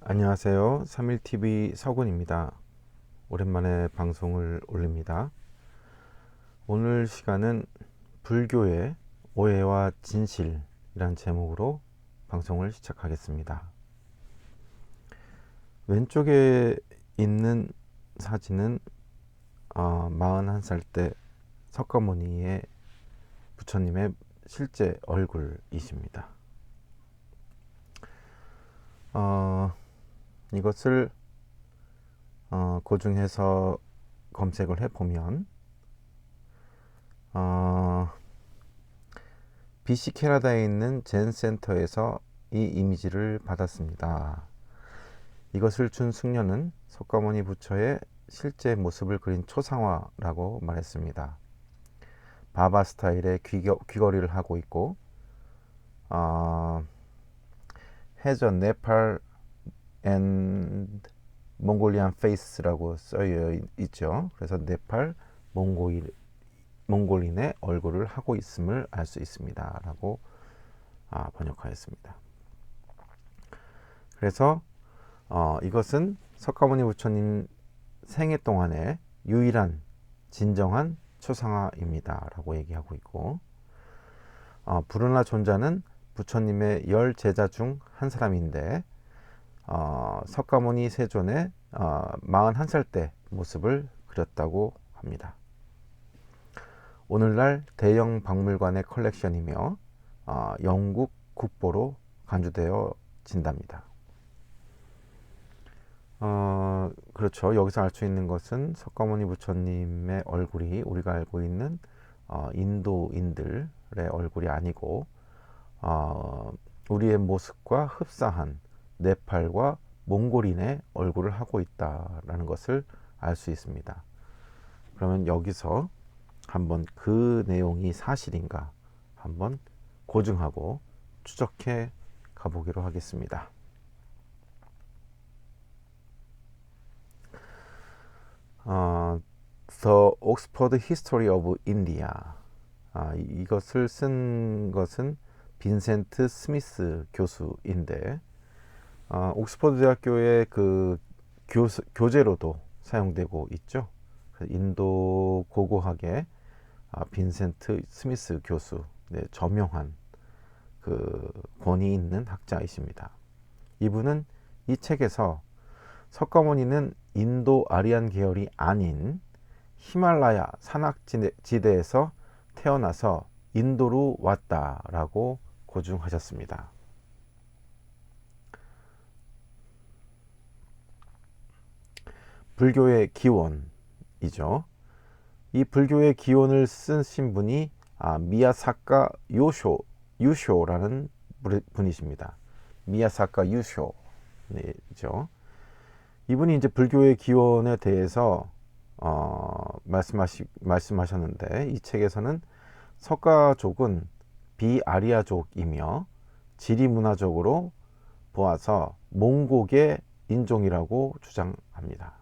안녕하세요. 3일TV 서군입니다. 오랜만에 방송을 올립니다. 오늘 시간은 불교의 오해와 진실이란 제목으로 방송을 시작하겠습니다. 왼쪽에 있는 사진은 41살 때 석가모니의 부처님의 실제 얼굴이십니다. 이것을 고증해서 검색을 해보면 BC 캐나다에 있는 젠 센터에서 이 이미지를 받았습니다. 이것을 준 승려는 석가모니 부처의 실제 모습을 그린 초상화라고 말했습니다. 바바 스타일의 귀걸이를 하고 있고 has a Nepal and 몽골리안 페이스라고 써여 있죠. 그래서 네팔 몽골인의 얼굴을 하고 있음을 알 수 있습니다. 라고 번역하였습니다. 그래서 이것은 석가모니 부처님 생애 동안의 유일한 진정한 초상화입니다. 라고 얘기하고 있고 부르나 존자는 부처님의 10제자 중 한 사람인데 석가모니 세존의 41살 때 모습을 그렸다고 합니다. 오늘날 대형 박물관의 컬렉션이며 영국 국보로 간주되어진답니다. 그렇죠. 여기서 알 수 있는 것은 석가모니 부처님의 얼굴이 우리가 알고 있는 인도인들의 얼굴이 아니고 우리의 모습과 흡사한 네팔과 몽골인의 얼굴을 하고 있다라는 것을 알 수 있습니다. 그러면 여기서 한번 그 내용이 사실인가 한번 고증하고 추적해 가보기로 하겠습니다. The Oxford History of India. 이것을 쓴 것은 빈센트 스미스 교수인데 옥스퍼드 대학교의 그 교재로도 사용되고 있죠. 인도 고고학의 빈센트 스미스 교수, 저명한 그 권위 있는 학자이십니다. 이분은 이 책에서 석가모니는 인도 아리안 계열이 아닌 히말라야 산악지대에서 태어나서 인도로 왔다라고 고증하셨습니다. 불교의 기원이죠. 이 불교의 기원을 쓰신 분이 미야사카 유쇼라는 분이십니다. 미야사카 유쇼죠. 이분이 이제 불교의 기원에 대해서 말씀하셨는데 이 책에서는 석가족은 비아리아족이며 지리문화적으로 보아서 몽고계 인종이라고 주장합니다.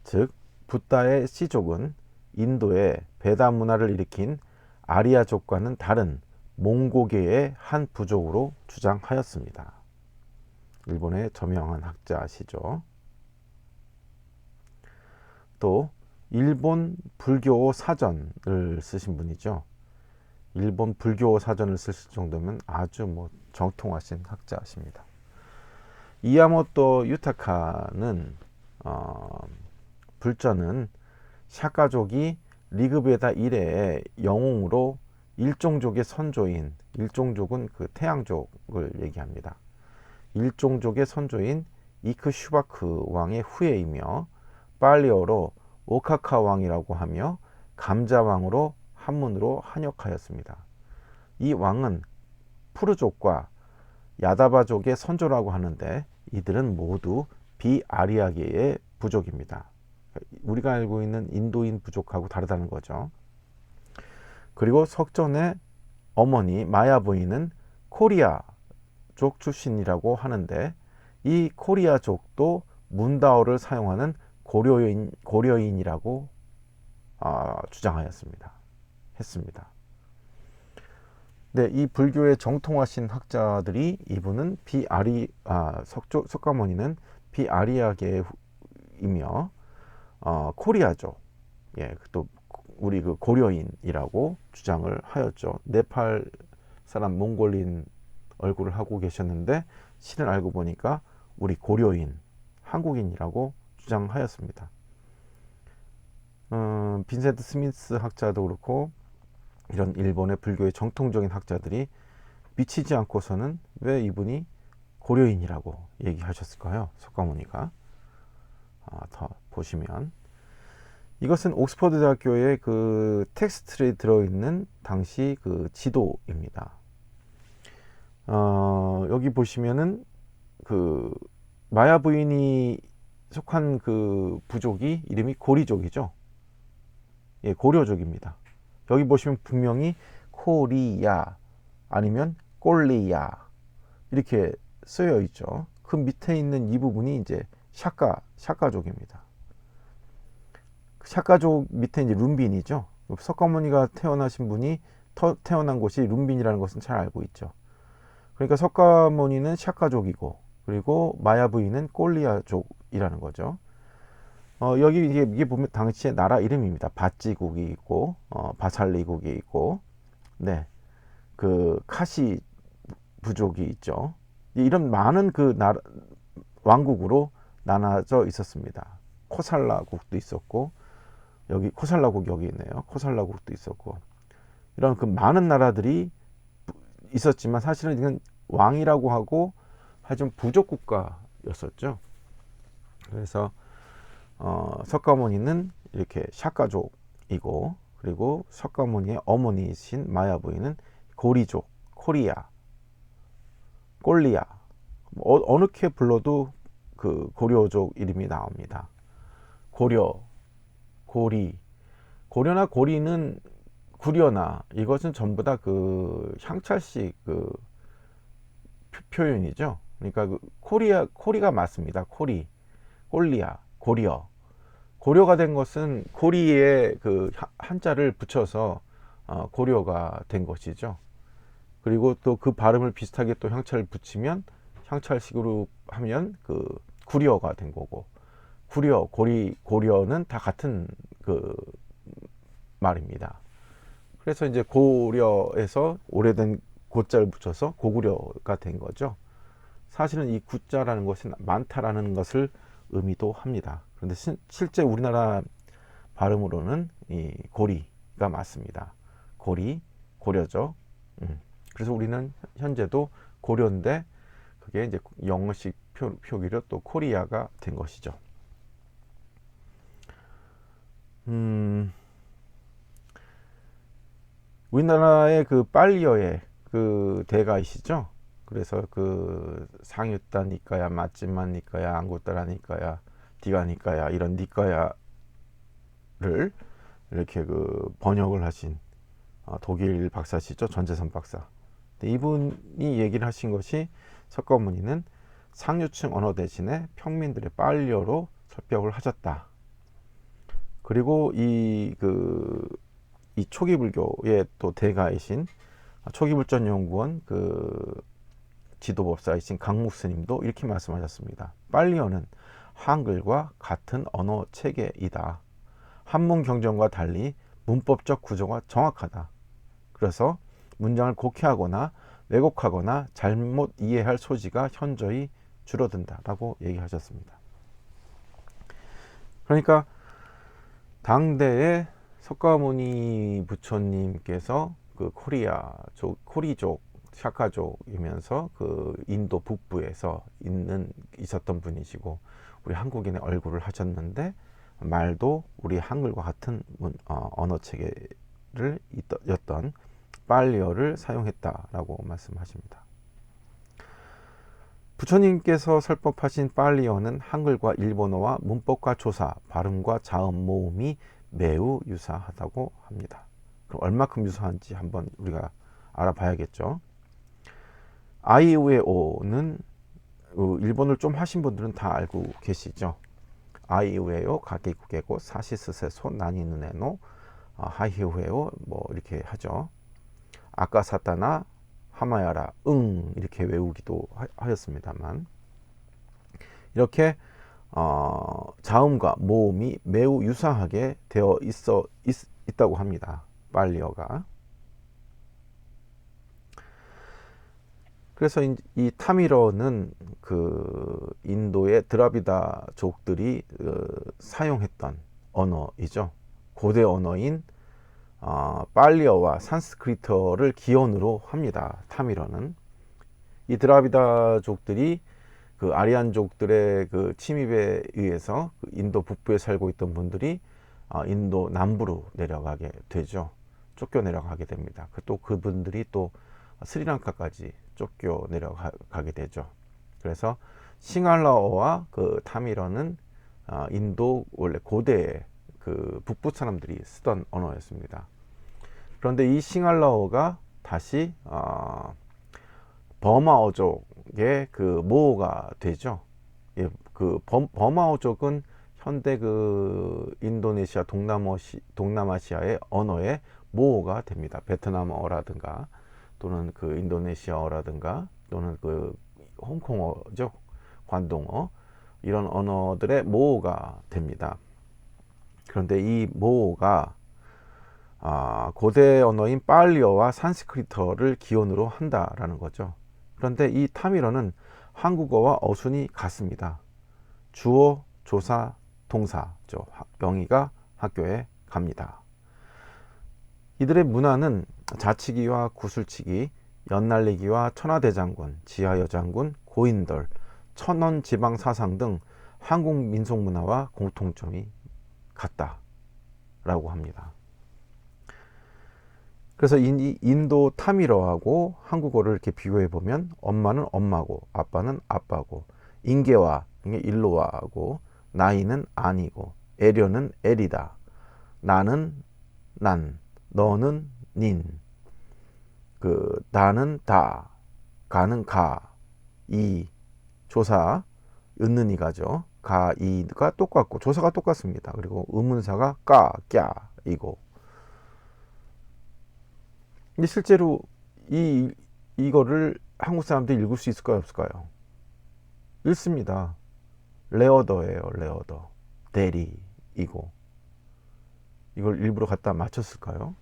즉 붓다의 시족은 인도의 베다 문화를 일으킨 아리아족과는 다른 몽고계의 한 부족으로 주장하였습니다. 일본의 저명한 학자시죠. 또 일본 불교 사전을 쓰신 분이죠. 일본 불교 사전을 쓰실 정도면 아주 정통하신 학자십니다. 이야모토 유타카는 불전은 샤카족이 리그베다 이래의 영웅으로 일종족의 선조인, 일종족은 그 태양족을 얘기합니다. 일종족의 선조인 이크슈바크 왕의 후예이며 빨리어로 오카카 왕이라고 하며 감자 왕으로 한문으로 한역하였습니다. 이 왕은 푸르족과 야다바족의 선조라고 하는데 이들은 모두 비아리아계의 부족입니다. 우리가 알고 있는 인도인 부족하고 다르다는 거죠. 그리고 석전의 어머니 마야 부인은 코리아족 출신이라고 하는데 이 코리아족도 문다어를 사용하는 고려인이라고 주장하였습니다. 했습니다. 네, 이 불교에 정통하신 학자들이 이분은 석가모니는 비아리아계이며 코리아죠. 예, 또 우리 그 고려인이라고 주장을 하였죠. 네팔 사람 몽골인 얼굴을 하고 계셨는데 실은 알고 보니까 우리 고려인, 한국인이라고 주장하였습니다. 빈센트 스미스 학자도 그렇고 이런 일본의 불교의 정통적인 학자들이 미치지 않고서는 왜 이분이 고려인이라고 얘기하셨을까요? 석가모니가. 더 보시면 이것은 옥스퍼드 대학교의 그 텍스트에 들어있는 당시 그 지도입니다. 여기 보시면은 그 마야 부인이 속한 그 부족이 이름이 고리족이죠. 예, 고려족입니다. 여기 보시면 분명히 코리아 아니면 꼴리야 이렇게 쓰여 있죠. 그 밑에 있는 이 부분이 이제 샤카족입니다. 샤카족 밑에 이제 룸빈이죠. 석가모니가 태어나신 분이 태어난 곳이 룸빈이라는 것은 잘 알고 있죠. 그러니까 석가모니는 샤카족이고 그리고 마야 부인은 꼴리아족이라는 거죠. 여기 이게 보면 당시의 나라 이름입니다. 바찌국이 있고 바살리국이 있고 네, 그 카시 부족이 있죠. 이런 많은 그 나라 왕국으로 나눠져 있었습니다. 코살라국도 있었고 여기 코살라국 여기 있네요. 코살라국도 있었고 이런 그 많은 나라들이 있었지만 사실은 이건 왕이라고 하고 하여튼 부족 국가였었죠. 그래서 석가모니는 이렇게 샤카족이고 그리고 석가모니의 어머니이신 마야 부인은 고리족, 코리아, 꼴리아 어느게 불러도 그 고려족 이름이 나옵니다. 고려나 고리는 구려나 이것은 전부 다 그 향찰식 그 표현이죠. 그러니까 그 코리가 맞습니다. 꼴리아, 고려가 된 것은 고리에 그 한자를 붙여서 고려가 된 것이죠. 그리고 또 그 발음을 비슷하게 또 향찰을 붙이면 향찰식으로 하면 그 구려가 된 거고 고려는 다 같은 그 말입니다. 그래서 이제 고려에서 오래된 고자를 붙여서 고구려가 된 거죠. 사실은 이 구자라는 것은 많다라는 것을 의미도 합니다. 그런데 실제 우리나라 발음으로는 이 고리가 맞습니다. 고려죠. 그래서 우리는 현재도 고려인데 그게 이제 영어식 표기로 또 코리아가 된 것이죠. 우리나라의 그 빨리어의 그 대가이시죠. 그래서 그 상유따 니까야, 맞지만 니까야, 안구따라 니까야, 디가 니까야 이런 니까야를 이렇게 그 번역을 하신 독일 박사시죠. 전재선 박사. 이분이 얘기를 하신 것이 석가모니는 상류층 언어 대신에 평민들의 빨리어로 설법을 하셨다. 그리고 이 초기 불교의 또 대가이신 초기불전연구원 그 지도법사이신 강무 스님도 이렇게 말씀하셨습니다. 빨리어는 한글과 같은 언어 체계이다. 한문 경전과 달리 문법적 구조가 정확하다. 그래서 문장을 곡해하거나 왜곡하거나 잘못 이해할 소지가 현저히 줄어든다라고 얘기하셨습니다. 그러니까 당대의 석가모니 부처님께서 그 코리족, 샤카족이면서 그 인도 북부에서 있었던 분이시고 우리 한국인의 얼굴을 하셨는데 말도 우리 한글과 같은 언어 체계를 였던 빨리어를 사용했다라고 말씀하십니다. 부처님께서 설법하신 빨리어는 한글과 일본어와 문법과 조사, 발음과 자음 모음이 매우 유사하다고 합니다. 그럼 얼마큼 유사한지 한번 우리가 알아봐야겠죠. 아이우에오는 일본어를 좀 하신 분들은 다 알고 계시죠. 아이우에오 가게구게고 사시스세소 나니누네노 하이우에오 뭐 이렇게 하죠. 아까사타나 하마야라 이렇게 외우기도 하였습니다만, 이렇게 자음과 모음이 매우 유사하게 되어 있다고 합니다. 빨리어가. 그래서 이 타미러는 그 인도의 드라비다족들이 사용했던 언어이죠. 고대 언어인 빨리어와 산스크리트어를 기원으로 합니다. 타미러는. 이 드라비다족들이 그 아리안족들의 그 침입에 의해서 그 인도 북부에 살고 있던 분들이 인도 남부로 내려가게 되죠. 쫓겨 내려가게 됩니다. 또 그분들이 또 스리랑카까지 쫓겨 내려가게 되죠. 그래서 싱할라어와 그 타미러는 인도 원래 고대의 그 북부 사람들이 쓰던 언어였습니다. 그런데 이 싱할라어가 다시 버마어족의 그 모어가 되죠. 예, 그 버마어족은 현대 그 인도네시아 동남아시아의 언어의 모어가 됩니다. 베트남어라든가 또는 그 인도네시아어라든가 또는 그 홍콩어죠. 관동어, 이런 언어들의 모어가 됩니다. 그런데 이 모어가 고대 언어인 빨리어와 산스크리트어를 기원으로 한다라는 거죠. 그런데 이 타미러는 한국어와 어순이 같습니다. 주어, 조사, 동사죠. 영희가 학교에 갑니다. 이들의 문화는 자치기와 구슬치기, 연날리기와 천하대장군, 지하여장군, 고인돌, 천원지방사상 등 한국 민속문화와 공통점이 같다라고 합니다. 그래서 인도 타미러하고 한국어를 이렇게 비교해 보면 엄마는 엄마고 아빠는 아빠고 인계와 일로와하고 나이는 아니고 애려는 애리다, 나는 난, 너는 닌, 그 나는 다, 가는 가, 이, 조사 은는 이가죠. 가, 이가 똑같고 조사가 똑같습니다. 그리고 의문사가 까, 꺄 이고. 근데 실제로 이거를 한국 사람들이 읽을 수 있을까요, 없을까요? 읽습니다. 레어더예요, 레어더. 대리이고. 이걸 일부러 갖다 맞췄을까요?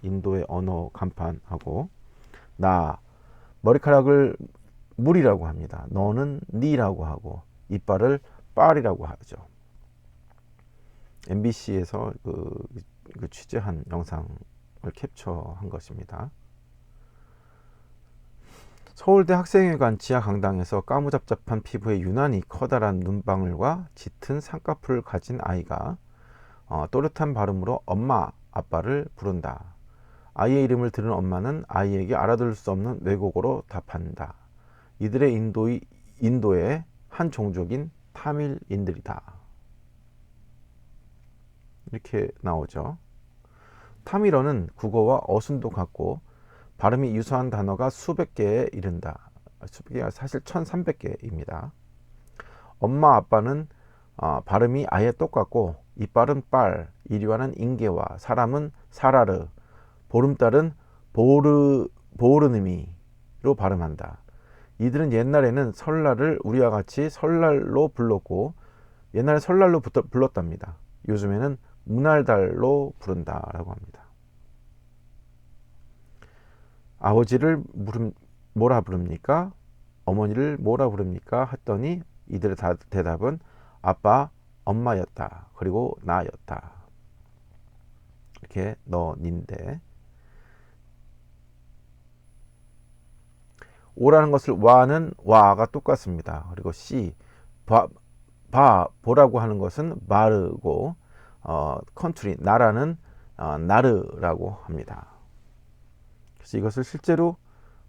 인도의 언어 간판하고. 나, 머리카락을 물이라고 합니다. 너는 니라고 하고, 이빨을 빨이라고 하죠. MBC에서 그 취재한 영상을 캡처한 것입니다. 서울대 학생회관 지하 강당에서 까무잡잡한 피부에 유난히 커다란 눈방울과 짙은 쌍꺼풀을 가진 아이가 또렷한 발음으로 엄마, 아빠를 부른다. 아이의 이름을 들은 엄마는 아이에게 알아들을 수 없는 외국어로 답한다. 이들의 인도의 한 종족인 타밀인들이다. 이렇게 나오죠. 타밀어는 국어와 어순도 같고 발음이 유사한 단어가 수백 개에 이른다. 수백 개가 사실 1300개입니다. 엄마 아빠는 발음이 아예 똑같고 이빨은 빨, 이리와는 인계와, 사람은 사라르, 보름달은 보르느미로 발음한다. 이들은 옛날에는 설날을 우리와 같이 설날로 불렀고 옛날에 설날로 불렀답니다. 요즘에는 문할달로 부른다라고 합니다. 아버지를 뭐라 부릅니까? 어머니를 뭐라 부릅니까? 했더니 이들의 대답은 아빠, 엄마였다. 그리고 나였다. 이렇게 너인데, 오라는 것을 와는 와가 똑같습니다. 그리고 씨, 보라고 하는 것은 마르고 컨트리, 나라는 나르라고 합니다. 그래서 이것을 실제로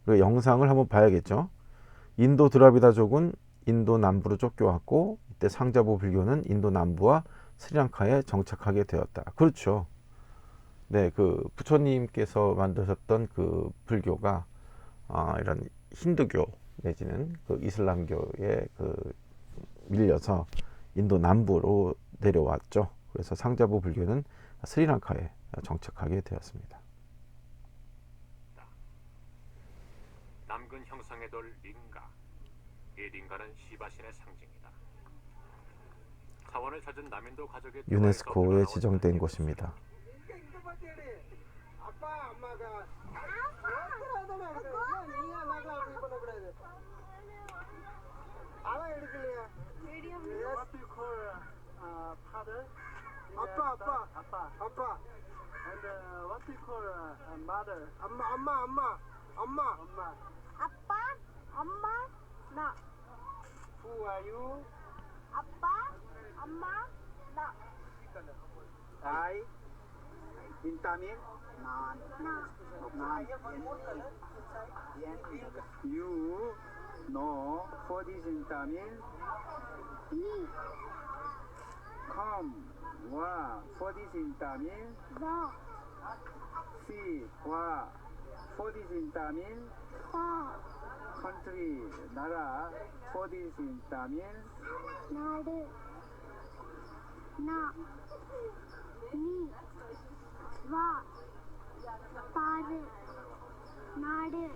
영상을 한번 봐야겠죠. 인도 드라비다족은 인도 남부로 쫓겨왔고 이때 상자보 불교는 인도 남부와 스리랑카에 정착하게 되었다. 그렇죠. 네, 그 부처님께서 만드셨던 그 불교가 이런 힌두교 내지는 그 이슬람교에 그 밀려서 인도 남부로 내려왔죠. 그래서 상자보 불교는 스리랑카에 정착하게 되었습니다. 대돌 링가. 이 링가는 시바신의 상징이다. 사원을 찾은 남인도 가족의 유네스코에 지정된 곳입니다. 아빠. And what do you call mother? 엄마. 아빠, 엄마, 나. Who are you? 아빠, 엄마, 나. I. In Tamil? No. You know what is in Tamil? Me. Come. 와, what is in Tamil? No. See, 와, what is in Tamil? Country, 나라, what is in Tamil? 나르, 나, 니, 와, 바르, 나르,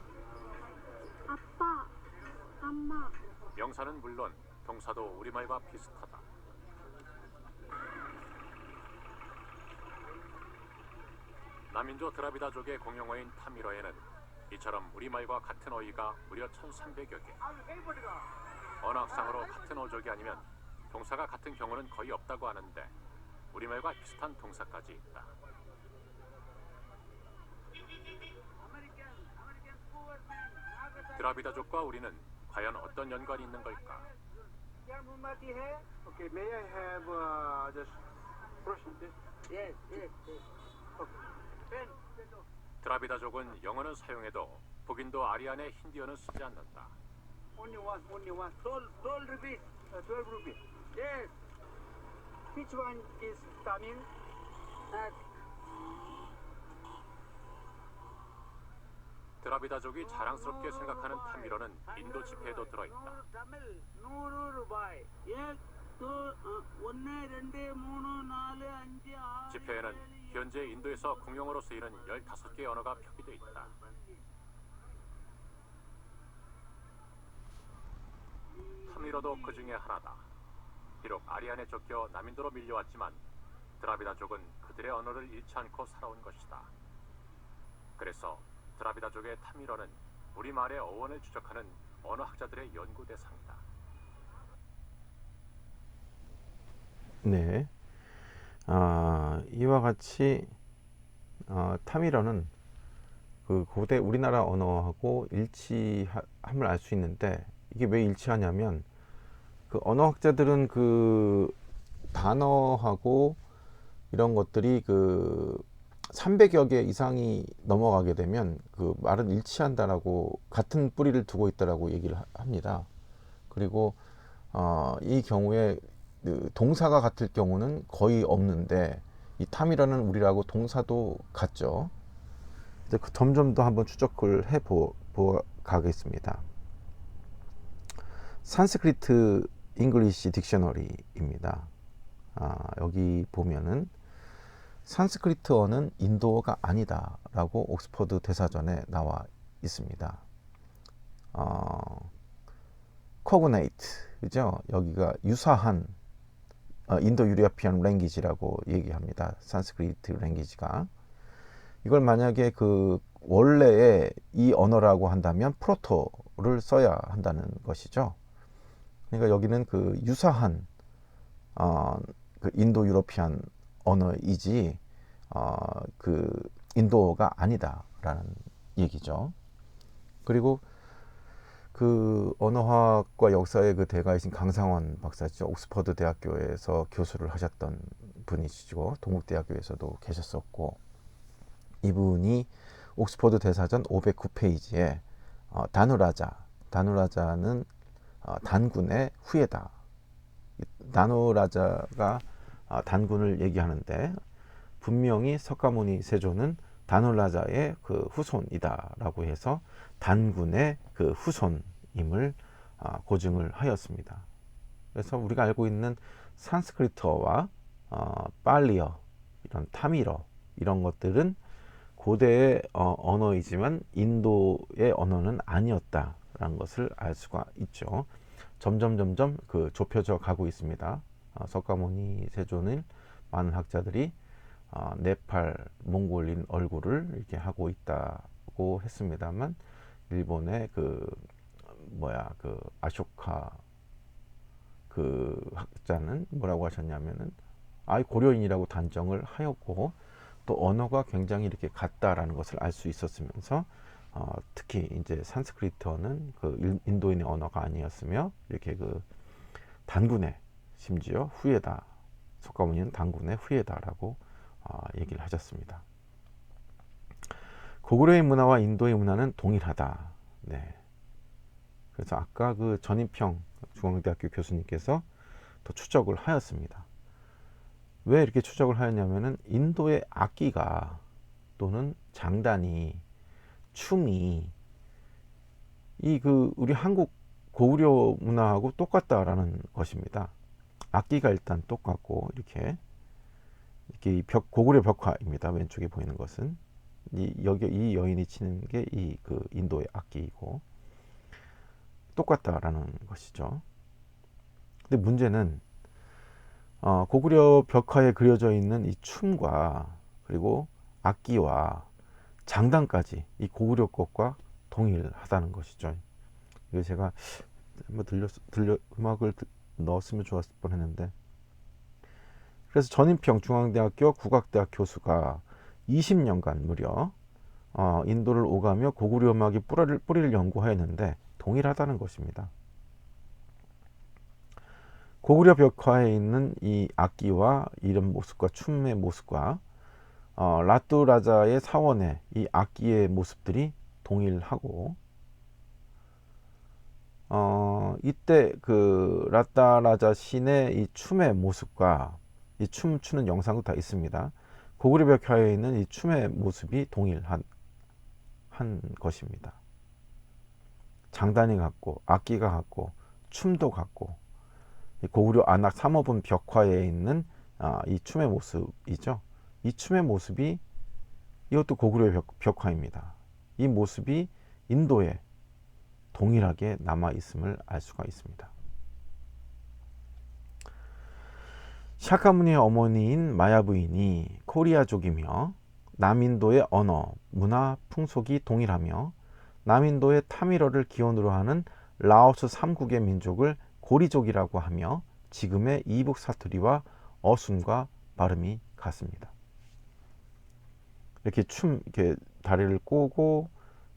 아빠, 엄마. 명사는 물론 동사도 우리말과 비슷하다. 남인조 드라비다족의 공용어인 타미러에는 이처럼 우리말과 같은 어휘가 무려 1300여 개. 언어학상으로 같은 어족이 아니면 동사가 같은 경우는 거의 없다고 하는데 우리말과 비슷한 동사까지 있다. 드라비다족과 우리는 과연 어떤 연관이 있는 걸까? Okay, may I have just brush this? Yes. 드라비다족은 영어는 사용해도 북인도 아리안의 힌디어는 쓰지 않는다. Only one. 12 rupees. 12 rupees. Yes. Which one is Tamil? 드라비다족이 자랑스럽게 생각하는 타미러는 인도 지폐에도 들어있다. Tamil. 100 rupees. Yes. 1, 2, 3, 4, 5, 6. 지폐에는 현재 인도에서 공용어로 쓰이는 15개의 언어가 표기되어 있다. 타미러도 그 중에 하나다. 비록 아리안에 쫓겨 남인도로 밀려왔지만 드라비다족은 그들의 언어를 잃지 않고 살아온 것이다. 그래서 드라비다족의 타미러는 우리말의 어원을 추적하는 언어학자들의 연구 대상이다. 네. 이와 같이 타미러는 그 고대 우리나라 언어하고 일치함을 알 수 있는데, 이게 왜 일치하냐면 그 언어학자들은 그 단어하고 이런 것들이 그 300여 개 이상이 넘어가게 되면 그 말은 일치한다라고, 같은 뿌리를 두고 있다라고 얘기를 합니다. 그리고 이 경우에 그 동사가 같을 경우는 거의 없는데, 이 탐이라는 우리라고 동사도 같죠. 이제 그 점점 더 한번 추적을 가겠습니다. 산스크리트 잉글리시 딕셔너리입니다. 여기 보면은 산스크리트어는 인도어가 아니다 라고 옥스퍼드 대사전에 나와 있습니다. cognate, 그죠? 여기가 유사한 인도 유리아피안 랭귀지라고 얘기합니다. 산스크리트 랭귀지가. 이걸 만약에 그 원래의 이 언어라고 한다면 프로토를 써야 한다는 것이죠. 그러니까 여기는 그 유사한 그 인도 유러피안 언어이지 그 인도어가 아니다라는 얘기죠. 그리고 그 언어학과 역사의 그 대가이신 강상원 박사죠. 옥스퍼드 대학교에서 교수를 하셨던 분이시고 동국대학교에서도 계셨었고, 이분이 옥스퍼드 대사전 509페이지에 다누라자는 단군의 후예다. 다누라자가 단군을 얘기하는데, 분명히 석가모니 세조는 다누라자의 그 후손이다라고 해서 단군의 그 후손임을 고증을 하였습니다. 그래서 우리가 알고 있는 산스크리트어와 빨리어, 이런 타밀어, 이런 것들은 고대의 언어이지만 인도의 언어는 아니었다. 있다라는 것을 알 수가 있죠. 점점 그 좁혀져 가고 있습니다. 석가모니 세존을 많은 학자들이 네팔 몽골인 얼굴을 이렇게 하고 있다고 했습니다만, 일본의 그 아쇼카 그 학자는 뭐라고 하셨냐면은 고려인이라고 단정을 하였고, 또 언어가 굉장히 이렇게 같다라는 것을 알 수 있었으면서, 특히 이제 산스크리트어는 그 인도인의 언어가 아니었으며, 이렇게 그 단군의, 심지어 후예다, 석가모니는 단군의 후예다라고 얘기를 하셨습니다. 고구려의 문화와 인도의 문화는 동일하다. 네. 그래서 아까 그 전인평 중앙대학교 교수님께서 또 추적을 하였습니다. 왜 이렇게 추적을 하였냐면은, 인도의 악기가 또는 장단이, 춤이 우리 한국 고구려 문화하고 똑같다라는 것입니다. 악기가 일단 똑같고, 이렇게 고구려 벽화입니다. 왼쪽에 보이는 것은 이 여인이 치는 게 그 인도의 악기이고 똑같다라는 것이죠. 근데 문제는 고구려 벽화에 그려져 있는 이 춤과 그리고 악기와 장단까지 이 고구려 것과 동일하다는 것이죠. 이거 제가 한번 음악을 넣었으면 좋았을 뻔했는데, 그래서 전인평 중앙대학교 국악대학 교수가 20년간 무려 인도를 오가며 고구려 음악의 뿌리를 연구하였는데 동일하다는 것입니다. 고구려 벽화에 있는 이 악기와 이런 모습과 춤의 모습과 라뚜라자의 사원의 이 악기의 모습들이 동일하고, 이때 그 라따라자 신의 이 춤의 모습과 이 춤 추는 영상도 다 있습니다. 고구려 벽화에 있는 이 춤의 모습이 동일한 것입니다. 장단이 같고 악기가 같고 춤도 같고, 고구려 안악 삼어분 벽화에 있는 이 춤의 모습이죠. 이 춤의 모습이, 이것도 고구려 벽화입니다. 이 모습이 인도에 동일하게 남아 있음을 알 수가 있습니다. 샤카무니의 어머니인 마야 부인이 코리아족이며, 남인도의 언어, 문화, 풍속이 동일하며, 남인도의 타밀어를 기원으로 하는 라오스 3국의 민족을 고리족이라고 하며, 지금의 이북 사투리와 어순과 발음이 같습니다. 이렇게 이렇게 다리를 꼬고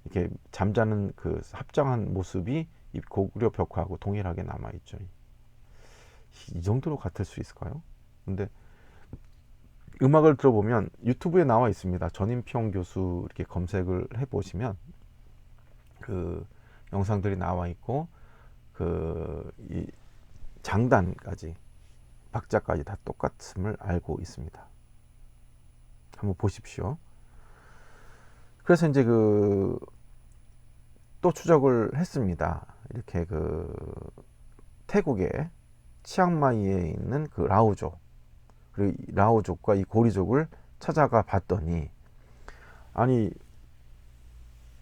이렇게 잠자는 그 합장한 모습이 이 고구려 벽화하고 동일하게 남아 있죠. 이 정도로 같을 수 있을까요? 근데 음악을 들어보면 유튜브에 나와 있습니다. 전인평 교수 이렇게 검색을 해 보시면 그 영상들이 나와 있고, 이 장단까지, 박자까지 다 똑같음을 알고 있습니다. 한번 보십시오. 그래서 이제 또 추적을 했습니다. 이렇게 태국의 치앙마이에 있는 그 라오족, 그리고 라오족과 이 고리족을 찾아가 봤더니, 아니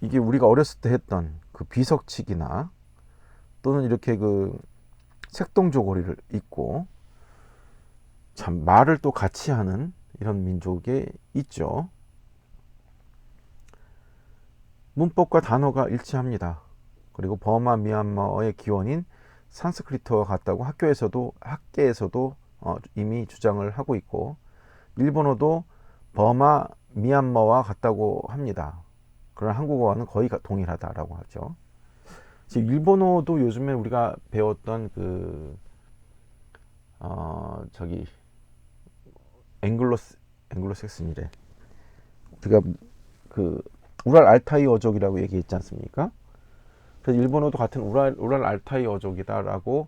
이게 우리가 어렸을 때 했던 그 비석치기나 또는 이렇게 색동조고리를 입고 참 말을 또 같이 하는 이런 민족에 있죠. 문법과 단어가 일치합니다. 그리고 버마 미얀마어의 기원인 산스크리트와 같다고 학계에서도 이미 주장을 하고 있고, 일본어도 버마 미얀마와 같다고 합니다. 그러나 한국어와는 거의 동일하다라고 하죠. 일본어도 요즘에 우리가 배웠던 앵글로색슨이래. 우리가 우랄 알타이 어족이라고 얘기했지 않습니까? 그래서 일본어도 같은 우랄 알타이 어족이다라고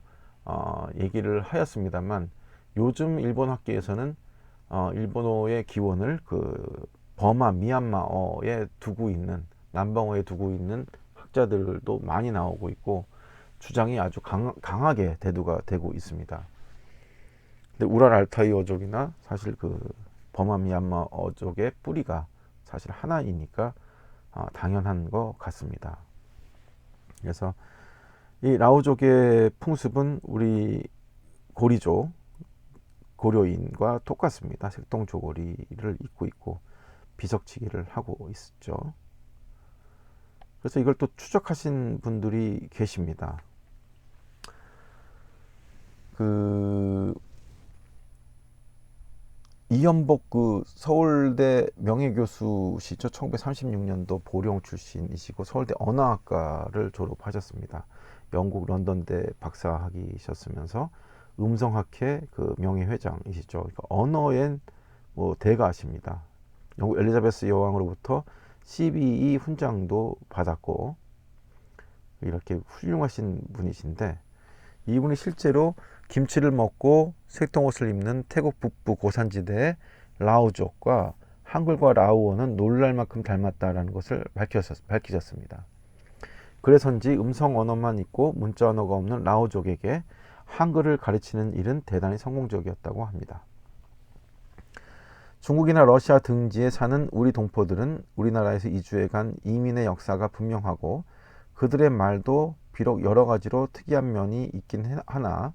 얘기를 하였습니다만, 요즘 일본 학계에서는 일본어의 기원을 버마 미얀마어에 두고 있는, 남방어에 두고 있는 학자들도 많이 나오고 있고, 주장이 아주 강하게 대두가 되고 있습니다. 근데 우랄 알타이 어족이나 사실 버마 미얀마 어족의 뿌리가 사실 하나이니까 당연한 것 같습니다. 그래서 이 라오족의 풍습은 우리 고리족, 고려인과 똑같습니다. 색동조고리를 입고 있고 비석치기를 하고 있죠. 그래서 이걸 또 추적하신 분들이 계십니다. 이연복 서울대 명예교수시죠. 1936년도 보령 출신이시고 서울대 언어학과를 졸업하셨습니다. 영국 런던대 박사학위셨으면서 음성학회 명예회장이시죠. 그러니까 언어엔 대가십니다. 영국 엘리자베스 여왕으로부터 CBE 훈장도 받았고 이렇게 훌륭하신 분이신데, 이분이 실제로 김치를 먹고 색동옷을 입는 태국 북부 고산지대의 라오족과 한글과 라오어는 놀랄 만큼 닮았다라는 것을 밝히셨습니다. 그래서인지 음성 언어만 있고 문자 언어가 없는 라오족에게 한글을 가르치는 일은 대단히 성공적이었다고 합니다. 중국이나 러시아 등지에 사는 우리 동포들은 우리나라에서 이주해간 이민의 역사가 분명하고 그들의 말도 비록 여러 가지로 특이한 면이 있긴 하나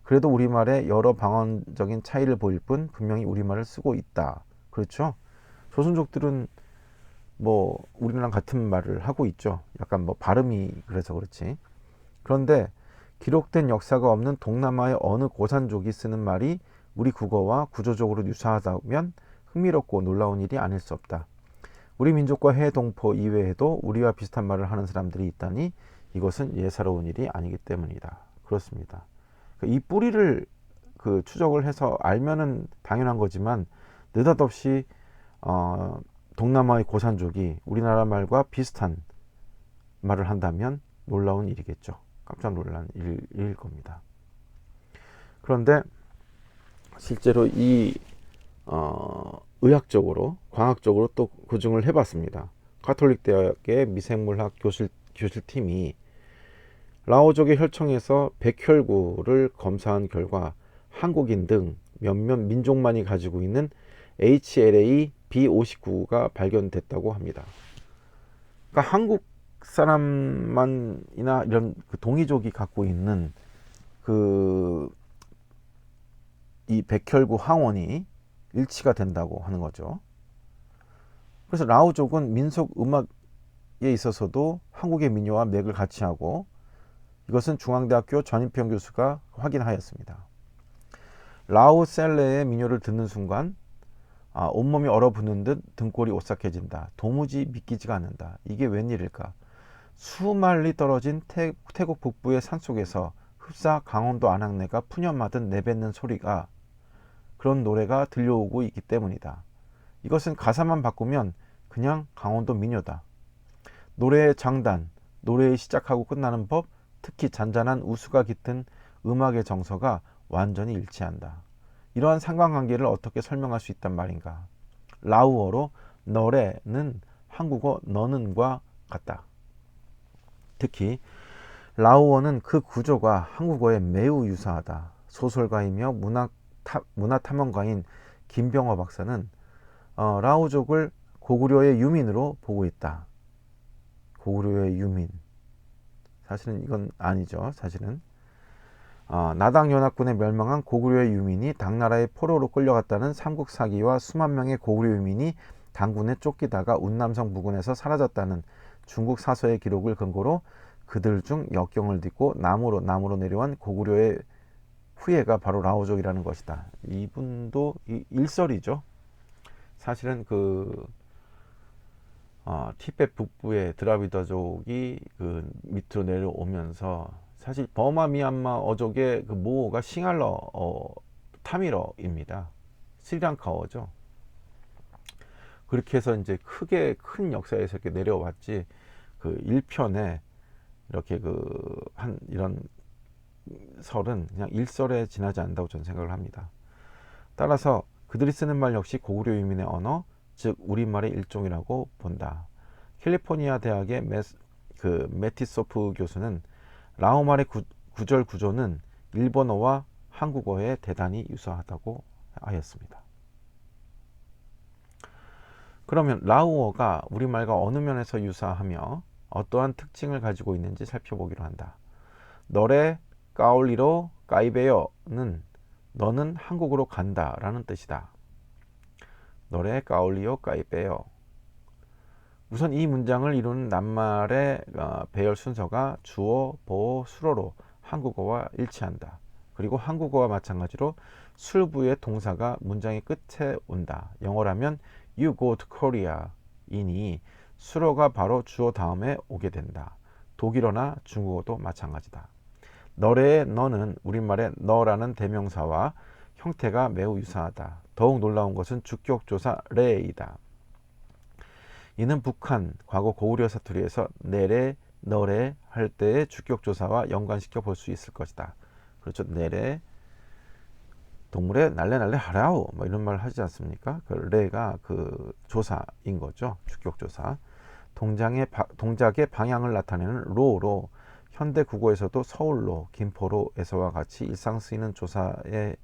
그래도 우리말에 여러 방언적인 차이를 보일 뿐 분명히 우리말을 쓰고 있다. 그렇죠? 조선족들은 우리랑 같은 말을 하고 있죠. 약간 발음이 그래서 그렇지. 그런데 기록된 역사가 없는 동남아의 어느 고산족이 쓰는 말이 우리 국어와 구조적으로 유사하다면 흥미롭고 놀라운 일이 아닐 수 없다. 우리 민족과 해외 동포 이외에도 우리와 비슷한 말을 하는 사람들이 있다니 이것은 예사로운 일이 아니기 때문이다. 그렇습니다. 이 뿌리를 추적을 해서 알면은 당연한 거지만 느닷없이 동남아의 고산족이 우리나라 말과 비슷한 말을 한다면 놀라운 일이겠죠. 깜짝 놀란 일일 겁니다. 그런데 실제로 의학적으로, 과학적으로 또 고증을 해봤습니다. 가톨릭 대학의 미생물학 교실팀이 라오족의 혈청에서 백혈구를 검사한 결과 한국인 등 몇몇 민족만이 가지고 있는 HLA B59가 발견됐다고 합니다. 그러니까 한국 사람만이나 이런 동이족이 갖고 있는 이 백혈구 항원이 일치가 된다고 하는 거죠. 그래서 라오족은 민속 음악에 있어서도 한국의 민요와 맥을 같이 하고 이것은 중앙대학교 전인평 교수가 확인하였습니다. 라오 셀레의 민요를 듣는 순간 온몸이 얼어붙는 듯 등골이 오싹해진다. 도무지 믿기지가 않는다. 이게 웬일일까? 수만리 떨어진 태국 북부의 산속에서 흡사 강원도 안악내가 푸념하듯 내뱉는 소리가 그런 노래가 들려오고 있기 때문이다. 이것은 가사만 바꾸면 그냥 강원도 민요다. 노래의 장단, 노래의 시작하고 끝나는 법, 특히 잔잔한 우수가 깃든 음악의 정서가 완전히 일치한다. 이러한 상관관계를 어떻게 설명할 수 있단 말인가? 라우어로 너래는 한국어 너는과 같다. 특히 라우어는 그 구조가 한국어에 매우 유사하다. 소설가이며 문화탐험가인 김병호 박사는 라오족을 고구려의 유민으로 보고 있다. 고구려의 유민. 사실은 이건 아니죠. 사실은 나당 연합군에 멸망한 고구려의 유민이 당나라의 포로로 끌려갔다는 삼국사기와 수만 명의 고구려 유민이 당군에 쫓기다가 운남성 부근에서 사라졌다는 중국 사서의 기록을 근거로 그들 중 역경을 딛고 남으로 내려온 고구려의 후예가 바로 라오족이라는 것이다. 이분도 일설이죠. 사실은 티베트 북부의 드라비다족이 밑으로 내려오면서 사실 버마 미얀마 어족의 모어가 싱할러 타밀어입니다. 스리랑카어죠. 그렇게 해서 이제 큰 역사에서 이렇게 내려왔지 1편에 이렇게 이런 설은 그냥 일설에 지나지 않는다고 저는 생각을 합니다. 따라서 그들이 쓰는 말 역시 고구려 유민의 언어, 즉 우리말의 일종이라고 본다. 캘리포니아 대학의 메티소프 교수는 라오말의 구절 구조는 일본어와 한국어에 대단히 유사하다고 하였습니다. 그러면 라오어가 우리말과 어느 면에서 유사하며 어떠한 특징을 가지고 있는지 살펴보기로 한다. 너래 까올리로 까이베요는 너는 한국으로 간다 라는 뜻이다. 너래 까올리요 까이베요. 우선 이 문장을 이루는 낱말의 배열 순서가 주어, 보어, 수로로 한국어와 일치한다. 그리고 한국어와 마찬가지로 술부의 동사가 문장의 끝에 온다. 영어라면 You go to Korea 이니 수로가 바로 주어 다음에 오게 된다. 독일어나 중국어도 마찬가지다. 너래의 너는 우리말의 너라는 대명사와 형태가 매우 유사하다. 더욱 놀라운 것은 주격조사 레이다. 이는 북한 과거 고구려 사투리에서 내래, 너래 할 때의 주격조사와 연관시켜 볼 수 있을 것이다. 그렇죠. 내래 동물의 날래날래 하라오 뭐 이런 말 하지 않습니까? 그 레가 그 조사인 거죠. 주격조사. 동작의 방향을 나타내는 로로 현대 국어에서도 서울로, 김포로에서와 같이 일상 쓰이는 조사의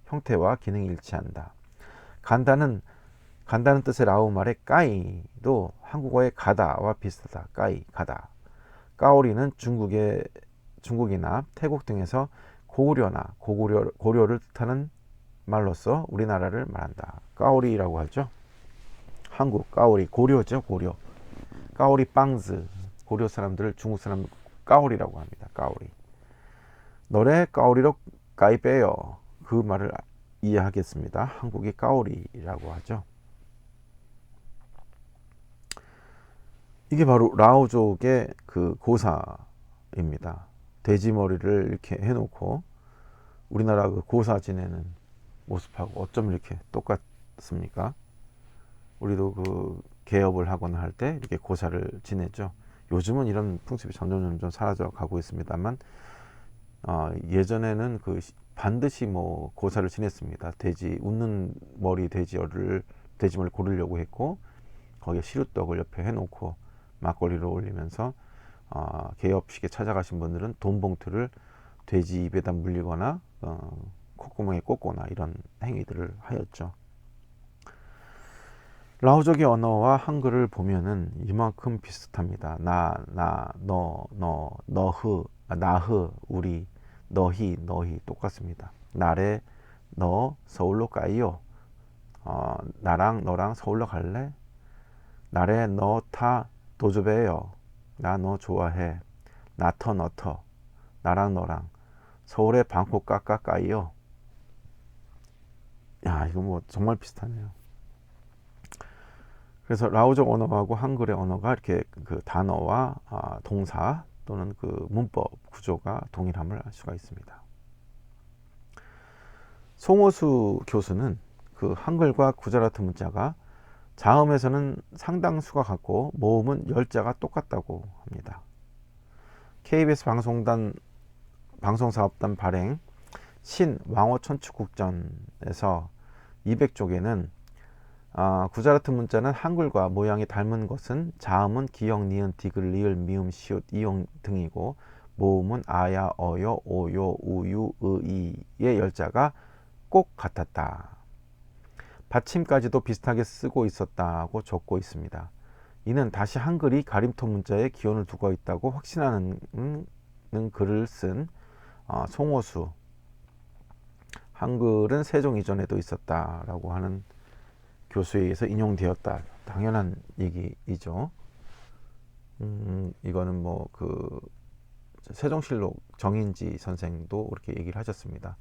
형태와 기능이 일치한다. 간다는 뜻의 라오말의 까이도 한국어의 가다와 비슷하다. 까이, 가다. 까오리는 중국이나 태국 등에서 고려를 뜻하는 말로서 우리나라를 말한다. 까오리라고 하죠. 한국 까오리, 고려죠. 고려. 까오리 빵즈. 고려 사람들을 중국 사람 까오리라고 합니다. 까오리. 너래 까오리로 까이 빼요. 그 말을 이해하겠습니다. 한국이 까오리라고 하죠. 이게 바로 라오족의 그 고사입니다. 돼지 머리를 이렇게 해놓고 우리나라 그 고사 지내는 모습하고 어쩜 이렇게 똑같습니까? 우리도 그 개업을 하거나 할 때 이렇게 고사를 지내죠. 요즘은 이런 풍습이 점점 사라져 가고 있습니다만 예전에는 그 반드시 뭐 고사를 지냈습니다. 돼지 웃는 머리 돼지머리를 고르려고 했고 거기에 시루떡을 옆에 해놓고 막걸리를 올리면서 개업식에 찾아가신 분들은 돈 봉투를 돼지 입에다 물리거나 콧구멍에 꽂거나 이런 행위들을 하였죠. 라오족의 언어와 한글을 보면은 이만큼 비슷합니다. 너흐, 나흐, 우리, 너희 똑같습니다. 나래, 너 서울로 가요. 나랑 너랑 서울로 갈래? 나래 너 타 도주배요. 나 너 좋아해. 나터 너터. 나랑 너랑 서울에 방콕 까까까이요. 야, 이거 뭐 정말 비슷하네요. 그래서 라오족 언어하고 한글의 언어가 이렇게 그 단어와 동사 또는 그 문법 구조가 동일함을 알 수가 있습니다. 송호수 교수는 그 한글과 구자라트 문자가 자음에서는 상당수가 같고 모음은 10자가 똑같다고 합니다. KBS 방송사업단 발행 신왕호천축국전에서 200쪽에는 구자라트 문자는 한글과 모양이 닮은 것은 자음은 기역, 니은, 디귿, 리을, 미음, 시옷, 이용 등이고 모음은 아야, 어여, 오요, 우유, 의이의 10자가 꼭 같았다. 받침까지도 비슷하게 쓰고 있었다고 적고 있습니다. 이는 다시 한글이 가림토 문자에 기원을 두고 있다고 확신하는 글을 쓴 송호수 한글은 세종 이전에도 있었다라고 하는 교수에 의해서 인용되었다. 당연한 얘기이죠. 이거는 뭐 그 세종실록 정인지 선생도 그렇게 얘기를 하셨습니다.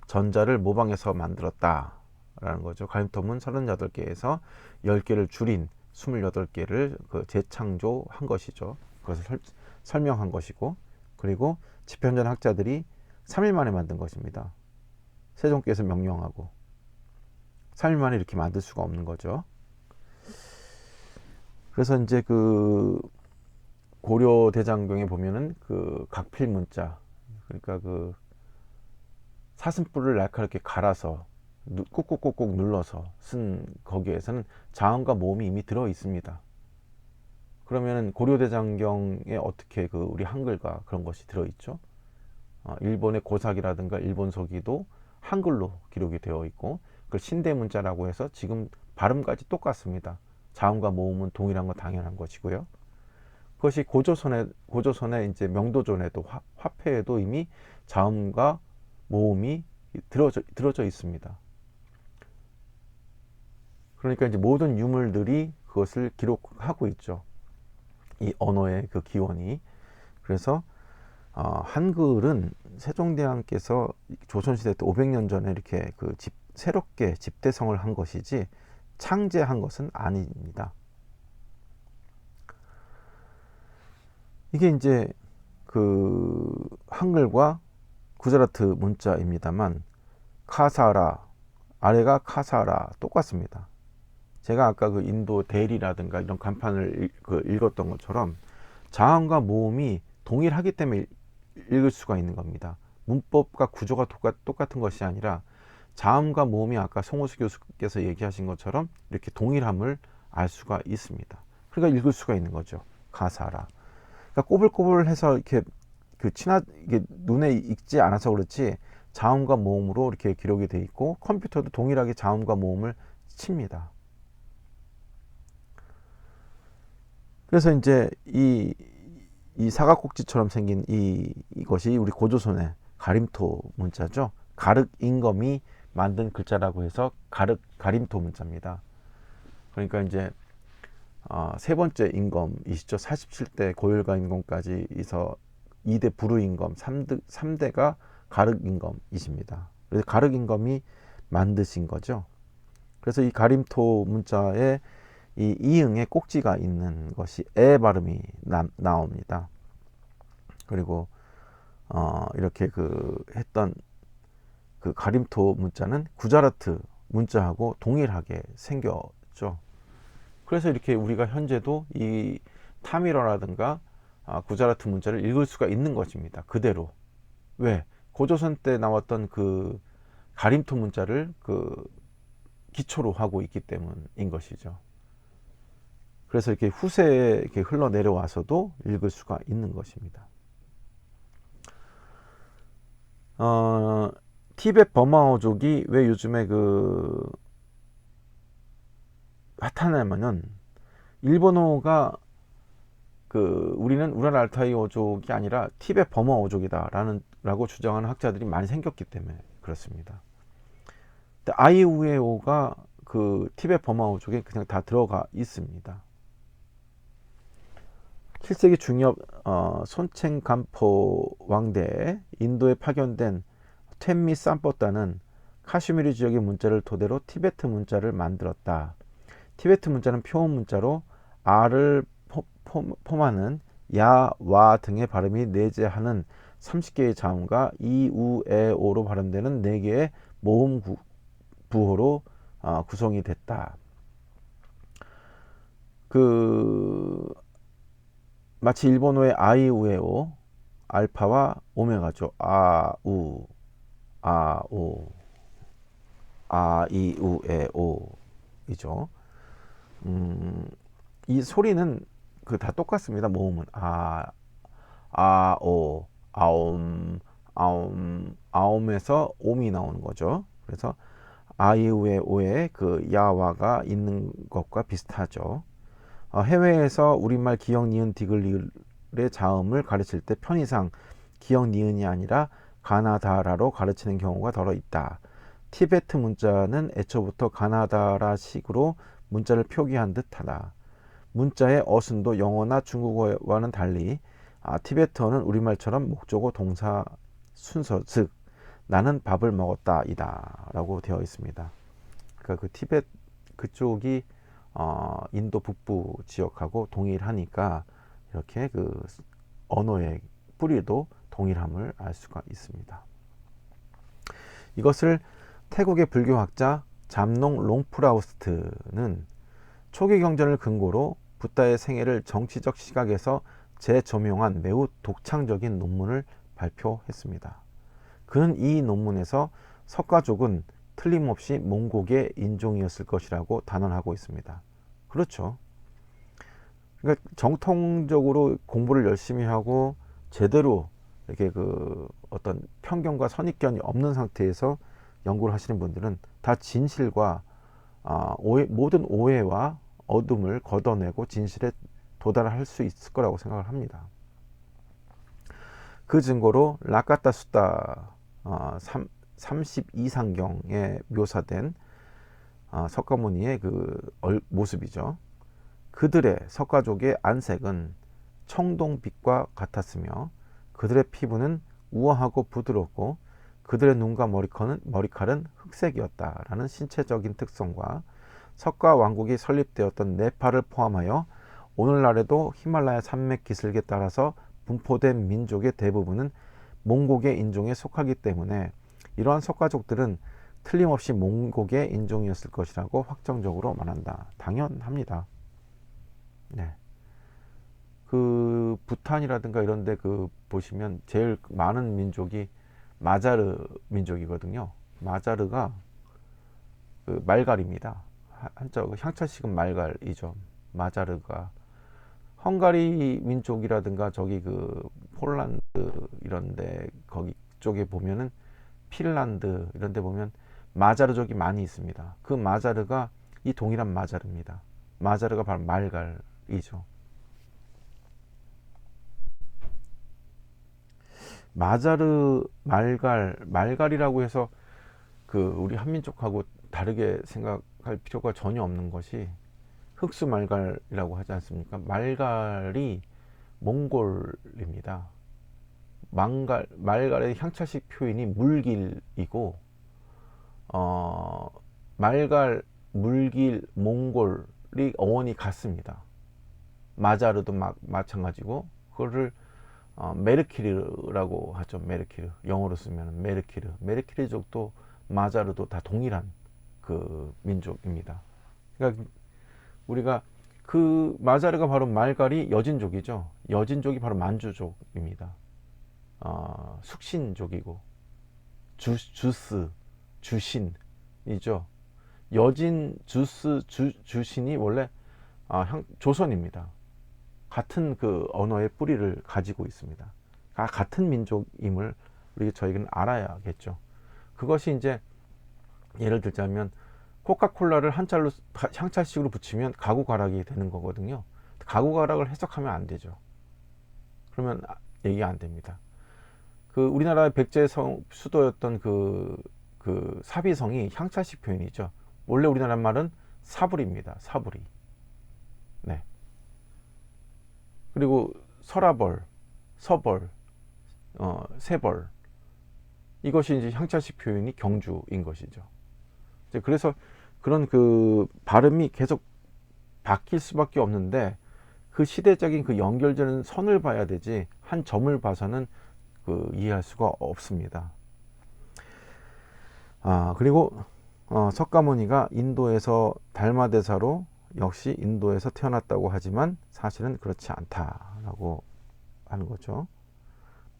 전자를 모방해서 만들었다라는 거죠. 가림토문 38개에서 10개를 줄인 28개를 그 재창조한 것이죠. 그것을 설명한 것이고, 그리고 집현전 학자들이 3일 만에 만든 것입니다. 세종께서 명령하고 3일 만에 이렇게 만들 수가 없는 거죠. 그래서 이제 그 고려 대장경에 보면은 그 각필 문자, 그러니까 그 사슴뿔을 날카롭게 갈아서 꾹꾹꾹꾹 눌러서 쓴 거기에서는 자음과 모음이 이미 들어 있습니다. 그러면 고려 대장경에 어떻게 그 우리 한글과 그런 것이 들어 있죠? 일본의 고사기라든가 일본 서기도 한글로 기록이 되어 있고, 그 신대 문자라고 해서 지금 발음까지 똑같습니다. 자음과 모음은 동일한 건 당연한 것이고요. 그것이 고조선의 이제 명도전에도 화폐에도 이미 자음과 모음이 들어져 있습니다. 그러니까 이제 모든 유물들이 그것을 기록하고 있죠. 이 언어의 그 기원이. 그래서 한글은 세종대왕께서 조선시대 때 500년 전에 이렇게 새롭게 집대성을 한 것이지 창제한 것은 아닙니다. 이게 이제 그 한글과 구자라트 문자입니다만 카사라, 아래가 카사라 똑같습니다. 제가 아까 그 인도 대리라든가 이런 간판을 읽었던 것처럼 자음과 모음이 동일하기 때문에 읽을 수가 있는 겁니다. 문법과 구조가 똑같은 것이 아니라 자음과 모음이 아까 송호수 교수께서 얘기하신 것처럼 이렇게 동일함을 알 수가 있습니다. 그러니까 읽을 수가 있는 거죠. 가사라. 그러니까 꼬불꼬불해서 이렇게 이게 눈에 익지 않아서 그렇지 자음과 모음으로 이렇게 기록이 돼 있고 컴퓨터도 동일하게 자음과 모음을 칩니다. 그래서 이제 이 사각꼭지처럼 생긴 이것이 우리 고조선의 가림토 문자죠. 가륵 임금이 만든 글자라고 해서 가림토 문자입니다. 그러니까 이제 세 번째 임금이시죠. 47대 고열가 임금까지 있어 2대 부르 임금, 3대가 가륵 임금이십니다. 그래서 가륵 임금이 만드신 거죠. 그래서 이 가림토 문자에 이 이응에 꼭지가 있는 것이 에 발음이 나옵니다. 그리고 이렇게 했던 그 가림토 문자는 구자라트 문자하고 동일하게 생겼죠. 그래서 이렇게 우리가 현재도 이 타밀어라든가 구자라트 문자를 읽을 수가 있는 것입니다. 그대로. 왜? 고조선 때 나왔던 그 가림토 문자를 기초로 하고 있기 때문인 것이죠. 그래서 이렇게 후세에 이렇게 흘러내려와서도 읽을 수가 있는 것입니다. 티베트 버마어족이 왜 요즘에 핫하냐면은 일본어가 우리는 우랄 알타이 어족이 아니라 티베트 버마 어족이다 라고 주장하는 학자들이 많이 생겼기 때문에 그렇습니다. 근데 아이우에오가 티베트 버마 어족에 그냥 다 들어가 있습니다. 7세기 중엽 손첸간포 왕대에 인도에 파견된 템미 삼뽀따는 카슈미르 지역의 문자를 토대로 티베트 문자를 만들었다. 티베트 문자는 표음 문자로 R을 포함하는 야, 와 등의 발음이 내재하는 30개의 자음과 이, 우, 에, 오로 발음되는 4개의 모음 부호로 구성이 됐다. 마치 일본어의 아이우에오, 알파와 오메가죠. 아, 우, 아, 오, 아, 이, 우, 에, 오 이죠. 이 소리는 다 똑같습니다. 모음은 아, 오, 아옴, 아옴, 아옴에서 옴이 나오는 거죠. 그래서 아이우의 오에 야와가 있는 것과 비슷하죠. 해외에서 우리말 기역, 니은, 디귿, 리을의 자음을 가르칠 때 편의상 기역, 니은이 아니라 가나다라로 가르치는 경우가 더러 있다. 티베트 문자는 애초부터 가나다라식으로 문자를 표기한 듯하다. 문자의 어순도 영어나 중국어와는 달리 티베트어는 우리말처럼 목적어 동사 순서, 즉 나는 밥을 먹었다 이다 라고 되어 있습니다. 그러니까 티베트 그쪽이 인도 북부 지역하고 동일하니까 이렇게 언어의 뿌리도 동일함을 알 수가 있습니다. 이것을 태국의 불교학자 잠농 롱프라우스트는 초기 경전을 근거로 붓다의 생애를 정치적 시각에서 재조명한 매우 독창적인 논문을 발표했습니다. 그는 이 논문에서 석가족은 틀림없이 몽곡의 인종이었을 것이라고 단언하고 있습니다. 그렇죠. 그러니까 정통적으로 공부를 열심히 하고 제대로 이렇게 어떤 편견과 선입견이 없는 상태에서 연구를 하시는 분들은 다 진실과 모든 오해와 어둠을 걷어내고 진실에 도달할 수 있을 거라고 생각을 합니다. 그 증거로 라카타 수타 32상경에 묘사된 석가모니의 그 모습이죠. 그들의 석가족의 안색은 청동빛과 같았으며 그들의 피부는 우아하고 부드럽고 그들의 눈과 머리칼은 흑색이었다라는 신체적인 특성과 석가 왕국이 설립되었던 네팔을 포함하여 오늘날에도 히말라야 산맥 기슭에 따라서 분포된 민족의 대부분은 몽고계 인종에 속하기 때문에 이러한 석가족들은 틀림없이 몽고계 인종이었을 것이라고 확정적으로 말한다. 당연합니다. 네. 그 부탄이라든가 이런 데 그 보시면 제일 많은 민족이 마자르 민족이거든요. 마자르가 그 말갈입니다. 한자 향차식은 말갈이죠. 마자르가 헝가리 민족이라든가 저기 그 폴란드 이런데 거기 쪽에 보면은 핀란드 이런데 보면 마자르족이 많이 있습니다. 그 마자르가 이 동일한 마자르입니다. 마자르가 바로 말갈이죠. 마자르 말갈이라고 해서 그 우리 한민족하고 다르게 생각할 필요가 전혀 없는 것이 흑수 말갈이라고 하지 않습니까? 말갈이 몽골입니다. 말갈의 향차식 표현이 물길이고 말갈, 물길, 몽골이 어원이 같습니다. 마자르도 마찬가지고 그거를 메르키르라고 하죠. 메르키르 영어로 쓰면 메르키르족도 마자르도 다 동일한 그 민족입니다. 그러니까 우리가 그 마자르가 바로 말갈이 여진족이죠. 여진족이 바로 만주족입니다. 숙신족이고 주스 주신이죠. 여진 주스 주신이 원래 조선입니다. 같은 그 언어의 뿌리를 가지고 있습니다. 같은 민족임을 저희는 알아야겠죠. 그것이 이제 예를 들자면 코카콜라를 한자로 향차식으로 붙이면 가구가락이 되는 거거든요. 가구가락을 해석하면 안 되죠. 그러면 얘기 안 됩니다. 그 우리나라의 백제성 수도였던 그 사비성이 향차식 표현이죠. 원래 우리나라 말은 사불입니다. 사불이. 네. 그리고 설아벌, 서벌, 세벌 이것이 이제 향차식 표현이 경주인 것이죠. 이제 그래서 그런 그 발음이 계속 바뀔 수밖에 없는데 그 시대적인 그 연결되는 선을 봐야 되지 한 점을 봐서는 그 이해할 수가 없습니다. 그리고 석가모니가 인도에서 달마대사로 역시 인도에서 태어났다고 하지만 사실은 그렇지 않다라고 하는 거죠.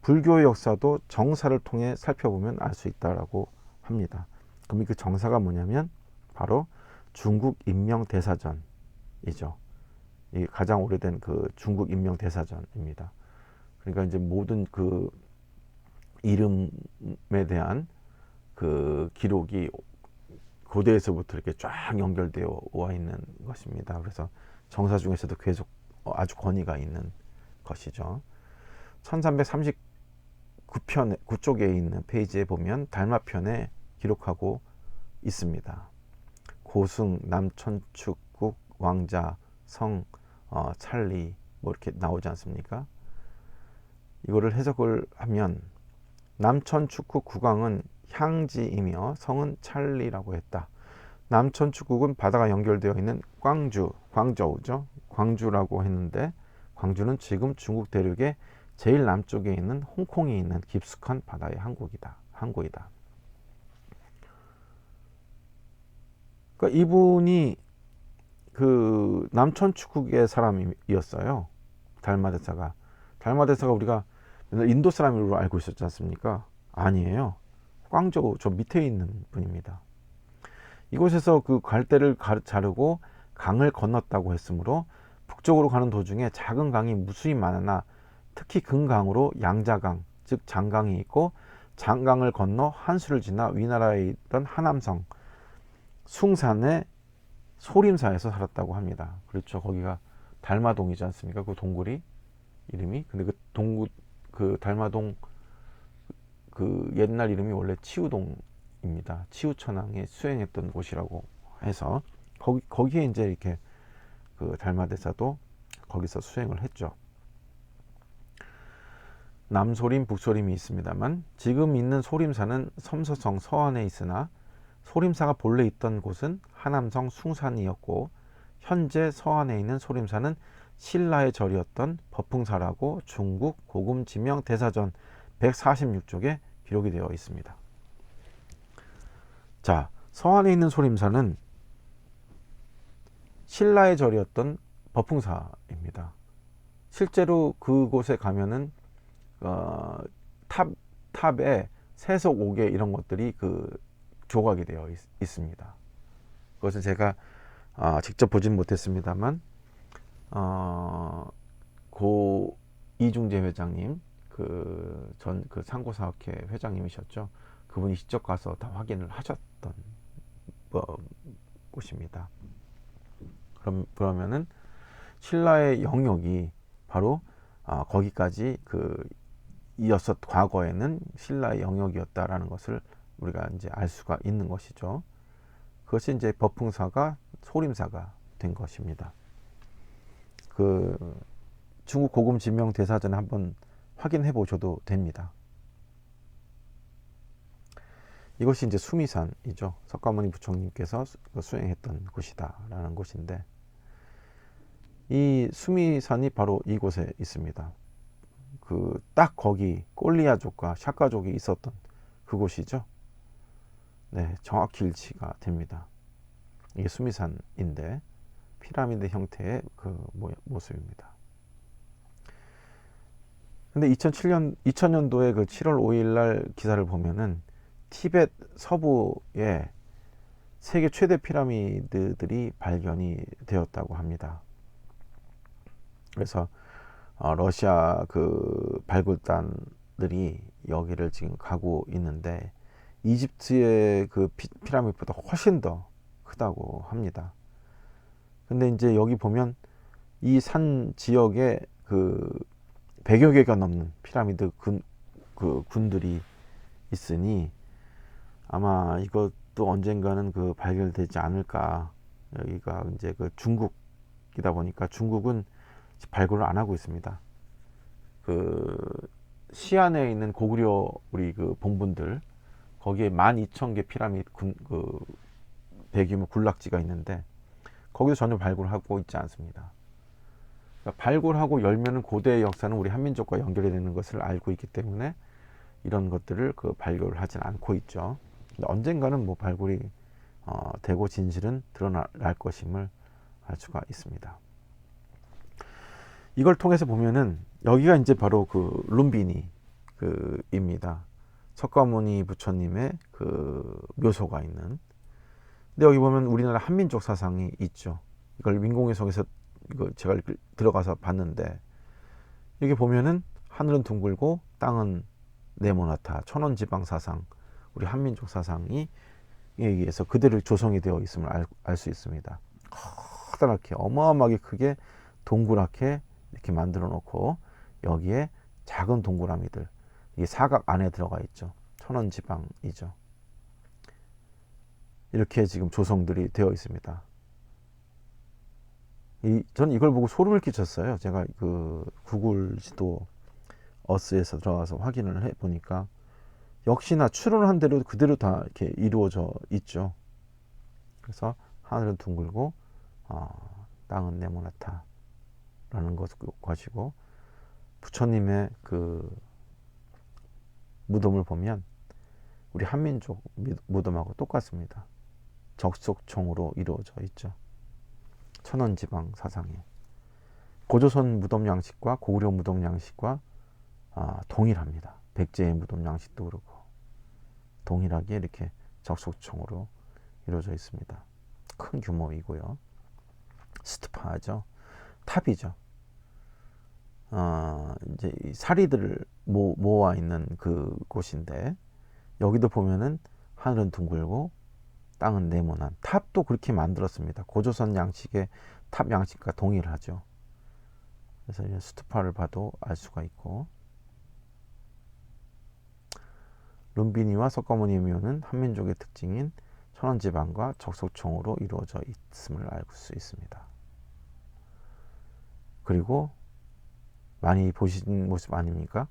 불교의 역사도 정사를 통해 살펴보면 알 수 있다라고 합니다. 그럼 그 정사가 뭐냐면 바로 중국 인명대사전이죠. 이 가장 오래된 그 중국 인명대사전입니다. 그러니까 이제 모든 그 이름에 대한 그 기록이 고대에서부터 이렇게 쫙 연결되어 와 있는 것입니다. 그래서 정사 중에서도 계속 아주 권위가 있는 것이죠. 1339편 9쪽에 있는 페이지에 보면 달마편에 기록하고 있습니다. 고승, 남천축국, 왕자, 성, 찰리 뭐 이렇게 나오지 않습니까? 이거를 해석을 하면 남천축국 국왕은 향지이며 성은 찰리라고 했다. 남천축국은 바다가 연결되어 있는 광저우죠. 광주라고 했는데 광주는 지금 중국 대륙의 제일 남쪽에 있는 홍콩에 있는 깊숙한 바다의 항구이다. 그러니까 이분이 그 남천축국의 사람이었어요. 달마대사가 우리가 인도 사람으로 알고 있었지 않습니까? 아니에요. 광저우 저 밑에 있는 분입니다. 이곳에서 그 갈대를 자르고 강을 건넜다고 했으므로 북쪽으로 가는 도중에 작은 강이 무수히 많으나 특히 근강으로 양자강 즉 장강이 있고 장강을 건너 한수를 지나 위나라에 있던 하남성 숭산의 소림사에서 살았다고 합니다. 그렇죠. 거기가 달마동이지 않습니까? 그 동굴이 이름이. 근데 그 달마동 그 옛날 이름이 원래 치우동입니다. 치우천왕이 수행했던 곳이라고 해서 거기에 이제 이렇게 그 달마대사도 거기서 수행을 했죠. 남소림, 북소림이 있습니다만 지금 있는 소림사는 섬서성 서안에 있으나 소림사가 본래 있던 곳은 하남성 숭산이었고 현재 서안에 있는 소림사는 신라의 절이었던 법흥사라고 중국 고금 지명 대사전 146쪽에 기록이 되어 있습니다. 자, 서안에 있는 소림사는 신라의 절이었던 법흥사입니다. 실제로 그곳에 가면은 탑에 세속 5개 이런 것들이 그 조각이 되어 있습니다. 그것을 제가 직접 보진 못했습니다만 고 이중재 회장님 그 상고사학회 회장님이셨죠. 그분이 직접 가서 다 확인을 하셨던 곳입니다. 그러면은 신라의 영역이 바로 거기까지 이었었 과거에는 신라의 영역이었다라는 것을 우리가 이제 알 수가 있는 것이죠. 그것이 이제 법흥사가 소림사가 된 것입니다. 그 중국 고금 지명 대사전에 한번 확인해 보셔도 됩니다. 이것이 이제 수미산이죠. 석가모니 부처님께서 수행했던 곳이다라는 곳인데 이 수미산이 바로 이곳에 있습니다. 딱 거기 꼴리아족과 샤카족이 있었던 그곳이죠. 네, 정확히 일치가 됩니다. 이게 수미산인데 피라미드 형태의 그 모습입니다. 근데 2000년도에 그 7월 5일 날 기사를 보면은 티벳 서부에 세계 최대 피라미드들이 발견이 되었다고 합니다. 그래서 러시아 그 발굴단들이 여기를 지금 가고 있는데 이집트의 그 피라미드보다 훨씬 더 크다고 합니다. 근데 이제 여기 보면 이 산 지역에 그 100여 개가 넘는 피라미드 군들이 있으니 아마 이것도 언젠가는 발견되지 않을까. 여기가 이제 중국이다 보니까 중국은 발굴을 안 하고 있습니다. 시안에 있는 고구려 우리 본분들 거기에 12,000개 피라미드 대규모 군락지가 있는데 거기서 전혀 발굴하고 있지 않습니다. 그러니까 발굴하고 열면은 고대의 역사는 우리 한민족과 연결이 되는 것을 알고 있기 때문에 이런 것들을 발굴을 하진 않고 있죠. 근데 언젠가는 발굴이 되고 진실은 드러날 것임을 알 수가 있습니다. 이걸 통해서 보면은 여기가 이제 바로 룸비니 입니다. 석가모니 부처님의 묘소가 있는. 근데 여기 보면 우리나라 한민족 사상이 있죠. 이걸 민공해석에서 제가 들어가서 봤는데 여기 보면은 하늘은 둥글고 땅은 네모나다. 천원지방 사상, 우리 한민족 사상이 여기에서 그대로 조성이 되어 있음을 알 수 있습니다. 커다랗게 어마어마하게 크게 동그랗게 이렇게 만들어 놓고 여기에 작은 동그라미들 이게 사각 안에 들어가 있죠. 천원지방이죠. 이렇게 지금 조성들이 되어 있습니다. 저는 이걸 보고 소름을 끼쳤어요. 제가 구글 지도 어스에서 들어가서 확인을 해 보니까 역시나 추론한 대로 그대로 다 이렇게 이루어져 있죠. 그래서 하늘은 둥글고 땅은 네모나다라는 것이고 부처님의 무덤을 보면 우리 한민족 무덤하고 똑같습니다. 적석총으로 이루어져 있죠. 천원지방 사상에 고조선 무덤 양식과 고구려 무덤 양식과 동일합니다. 백제의 무덤 양식도 그렇고 동일하게 이렇게 적석총으로 이루어져 있습니다. 큰 규모이고요. 스투파죠. 탑이죠. 이제 사리들을 모아 있는 곳인데 여기도 보면은 하늘은 둥글고 땅은 네모난 탑도 그렇게 만들었습니다. 고조선 양식의 탑 양식과 동일하죠. 그래서 이제 스투파를 봐도 알 수가 있고, 룸비니와 석가모니의 묘는 한민족의 특징인 천원지방과 적석총으로 이루어져 있음을 알 수 있습니다. 그리고 많이 보신 모습 아닙니까?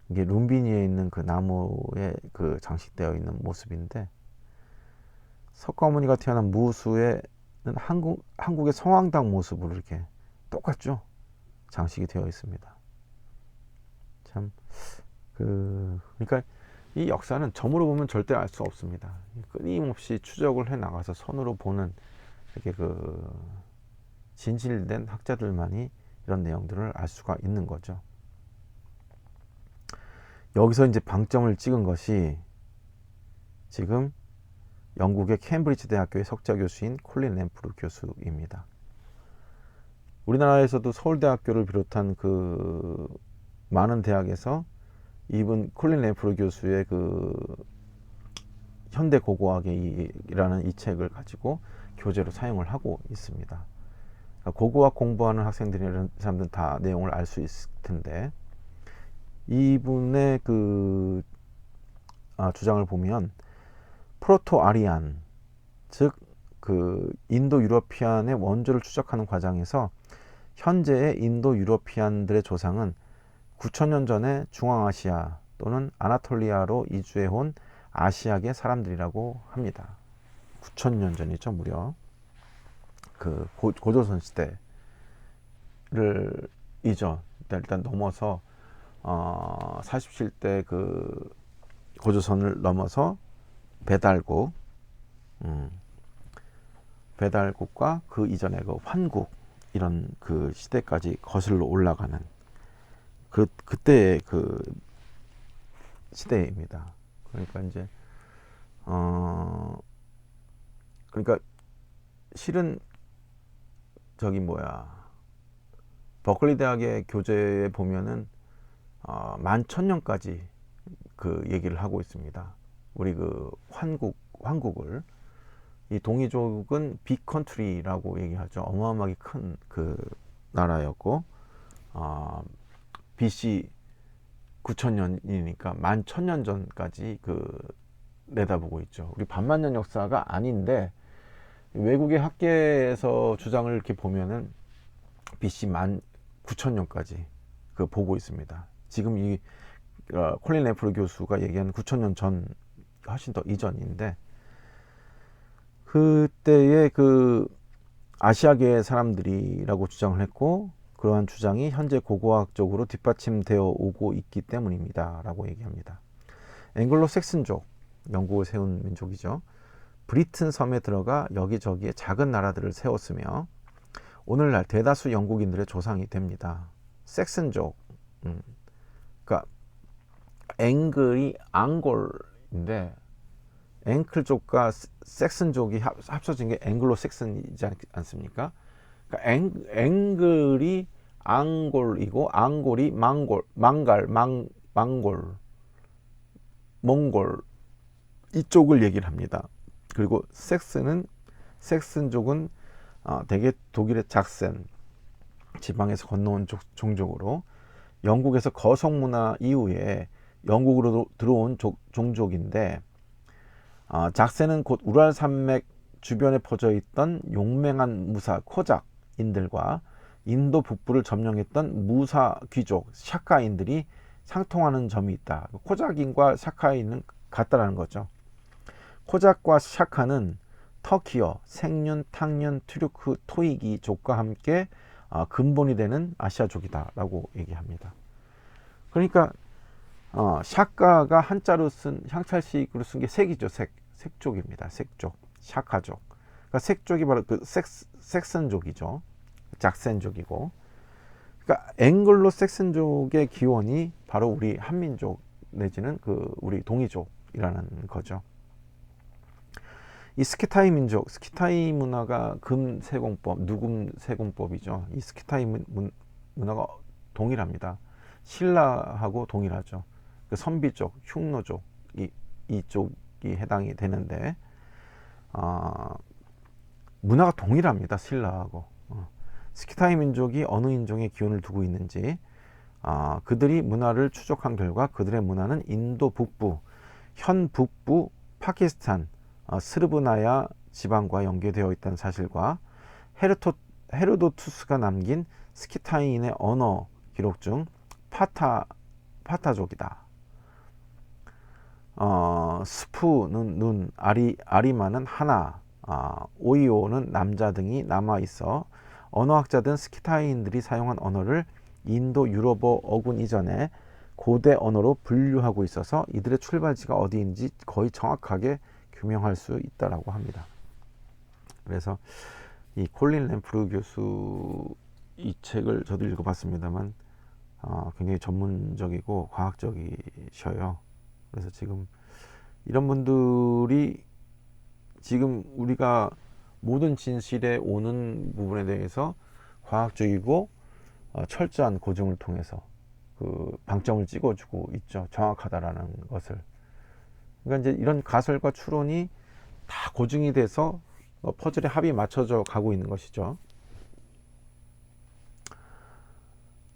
이게 룸비니에 있는 그 나무에 그 장식되어 있는 모습인데, 석가모니가 태어난 무수에는 한국의 성황당 모습으로 이렇게 똑같죠? 장식이 되어 있습니다. 참, 그러니까 이 역사는 점으로 보면 절대 알 수 없습니다. 끊임없이 추적을 해 나가서 손으로 보는 이렇게 그 진실된 학자들만이 이런 내용들을 알 수가 있는 거죠. 여기서 이제 방점을 찍은 것이 지금 영국의 케임브리지 대학교의 석좌 교수인 콜린 램프루 교수입니다. 우리나라에서도 서울대학교를 비롯한 그 많은 대학에서 이분 콜린 램프루 교수의 그 현대 고고학이라는 이 책을 가지고 교재로 사용을 하고 있습니다. 고고학 공부하는 학생들이나 사람들은 다 내용을 알 수 있을 텐데, 이분의 그 주장을 보면 프로토 아리안, 즉 그 인도 유러피안의 원조를 추적하는 과정에서 현재의 인도 유러피안들의 조상은 9,000년 전에 중앙아시아 또는 아나톨리아로 이주해 온 아시아계 사람들이라고 합니다. 9,000년 전이죠, 무려. 그 고조선 시대를 일단 넘어서 47대 그 고조선을 넘어서 배달국과 그 이전에 그 환국, 이런 그 시대까지 거슬러 올라가는 그때의 그 시대입니다. 그러니까 이제 그러니까 실은 버클리 대학의 교재에 보면은 11,000년까지 그 얘기를 하고 있습니다. 우리 그 환국을, 이 동이족은 빅컨트리라고 얘기하죠. 어마어마하게 큰 그 나라였고, BC 9,000년이니까 11,000년 전까지 그 내다보고 있죠. 우리 반만년 역사가 아닌데, 외국의 학계에서 주장을 이렇게 보면은 BC 19,000년까지 그 보고 있습니다. 지금 이 콜린 램프루 교수가 얘기하는 9,000년 전, 훨씬 더 이전인데, 그때의 그 아시아계 사람들이라고 주장을 했고, 그러한 주장이 현재 고고학적으로 뒷받침되어 오고 있기 때문입니다 라고 얘기합니다. 앵글로 섹슨족, 영국을 세운 민족이죠. 브리튼 섬에 들어가 여기저기에 작은 나라들을 세웠으며 오늘날 대다수 영국인들의 조상이 됩니다. 섹슨족, 그러니까 앵글이 앙골인데, 앵클족과 섹슨족이 합쳐진 게 앵글로 섹슨이지 않습니까? 그러니까 앵글이 앙골이고, 앙골이 몽골 이쪽을 얘기를 합니다. 그리고 섹슨족은 대개 독일의 작센 지방에서 건너온 종족으로, 영국에서 거성 문화 이후에 영국으로 들어온 종족인데, 작센은 곧 우랄 산맥 주변에 퍼져 있던 용맹한 무사 코작인들과 인도 북부를 점령했던 무사 귀족 샤카인들이 상통하는 점이 있다. 코작인과 샤카인은 같다라는 거죠. 코작과 샤카는 터키어, 생륜, 탕륜, 튀르크, 토이기족과 함께 근본이 되는 아시아족이다 라고 얘기합니다. 그러니까 샤카가 한자로 쓴, 향찰식으로 쓴 게 색이죠. 색족입니다. 색족, 샤카족. 그러니까 색족이 바로 그 섹슨족이죠. 작센족이고, 그러니까 앵글로 섹슨족의 기원이 바로 우리 한민족 내지는 그 우리 동이족이라는 거죠. 이 스키타이 민족, 스키타이 문화가 금세공법, 누금세공법이죠. 이 스키타이 문화가 동일합니다. 신라하고 동일하죠. 그 선비족, 흉노족, 이쪽이 해당이 되는데, 문화가 동일합니다. 신라하고. 스키타이 민족이 어느 인종의 기운을 두고 있는지, 그들이 문화를 추적한 결과 그들의 문화는 인도 북부, 현 북부 파키스탄, 스르브나야 지방과 연계되어 있다는 사실과 헤로도투스가 남긴 스키타이인의 언어 기록 중 파타족이다. 스푸는 눈, 아리마는 하나, 오이오는 남자 등이 남아 있어 언어학자들은 스키타이인들이 사용한 언어를 인도 유럽어 어군 이전에 고대 언어로 분류하고 있어서 이들의 출발지가 어디인지 거의 정확하게 규명할 수 있다라고 합니다. 그래서 이 콜린 램프르 교수 이 책을 저도 읽어봤습니다만 굉장히 전문적이고 과학적이셔요. 그래서 지금 이런 분들이 지금 우리가 모든 진실에 오는 부분에 대해서 과학적이고 철저한 고증을 통해서 그 방점을 찍어주고 있죠. 정확하다라는 것을. 그러니까 이제 이런 가설과 추론이 다 고증이 돼서 퍼즐의 합이 맞춰져 가고 있는 것이죠.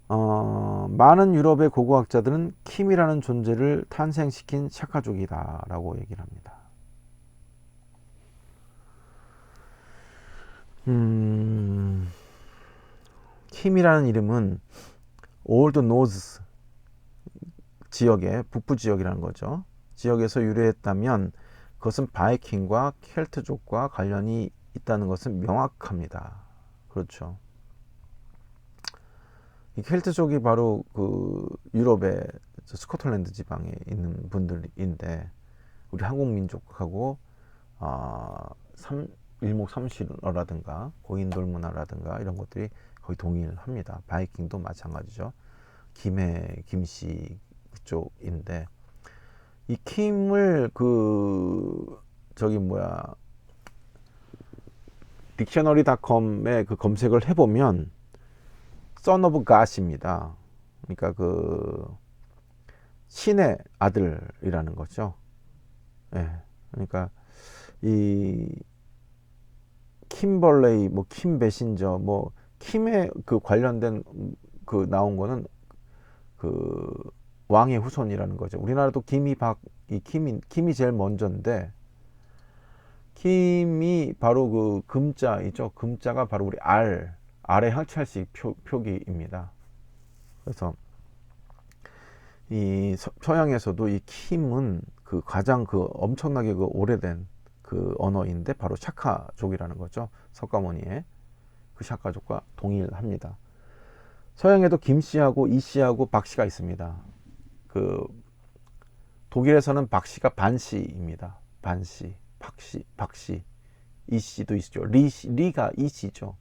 많은 유럽의 고고학자들은 킴이라는 존재를 탄생시킨 샤카족이다 라고 얘기를 합니다. 킴이라는 이름은 올드 노즈 지역의 북부 지역이라는 거죠. 지역에서 유래했다면 그것은 바이킹과 켈트족과 관련이 있다는 것은 명확합니다. 그렇죠. 이 켈트족이 바로 그 유럽의 스코틀랜드 지방에 있는 분들인데 우리 한국 민족하고 일목삼실어라든가 고인돌 문화라든가 이런 것들이 거의 동일합니다. 바이킹도 마찬가지죠. 김씨 그쪽인데 이 킴을 딕셔너리닷컴에 그 검색을 해보면 Son of God입니다. 그러니까 그 신의 아들이라는 거죠. 예. 그러니까 이 킴벌레이, 킴 배신저, 킴에 그 관련된 그 나온 거는 그 왕의 후손이라는 거죠. 우리나라도 김이 제일 먼저인데 킴이 바로 그 금자이죠. 금자가 바로 우리 알의 항찰식 표기입니다. 그래서 이 서양에서도 이 킴은 그 가장 그 엄청나게 그 오래된 그 언어인데 바로 샤카족이라는 거죠. 석가모니의 그 샤카족과 동일합니다. 서양에도 김씨하고 이씨하고 박씨가 있습니다. 그 독일에서는 박씨가 반씨입니다. 반씨, 박씨, 이씨도 있죠. 리가 이씨죠.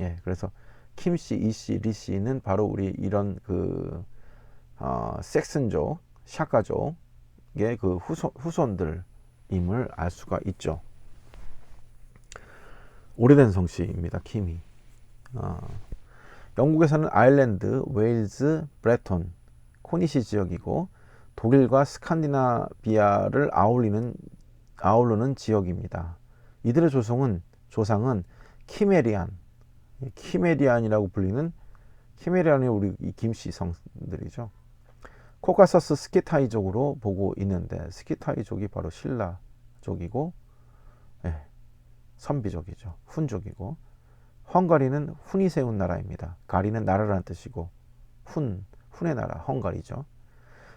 예, 그래서 김씨, 이씨, 리씨는 바로 우리 이런 그 섹슨족, 샤카족의 그 후손들임을 알 수가 있죠. 오래된 성씨입니다. 킴이. 영국에서는 아일랜드, 웨일즈, 브레톤, 코니시 지역이고 독일과 스칸디나비아를 아우르는 지역입니다. 이들의 조상은 키메리안이라고 불리는 키메리안이 우리 김씨 성들이죠. 코카서스 스키타이족으로 보고 있는데 스키타이족이 바로 신라족이고 선비족이죠. 훈족이고 헝가리는 훈이 세운 나라입니다. 가리는 나라라는 뜻이고 훈의 나라 헝가리죠.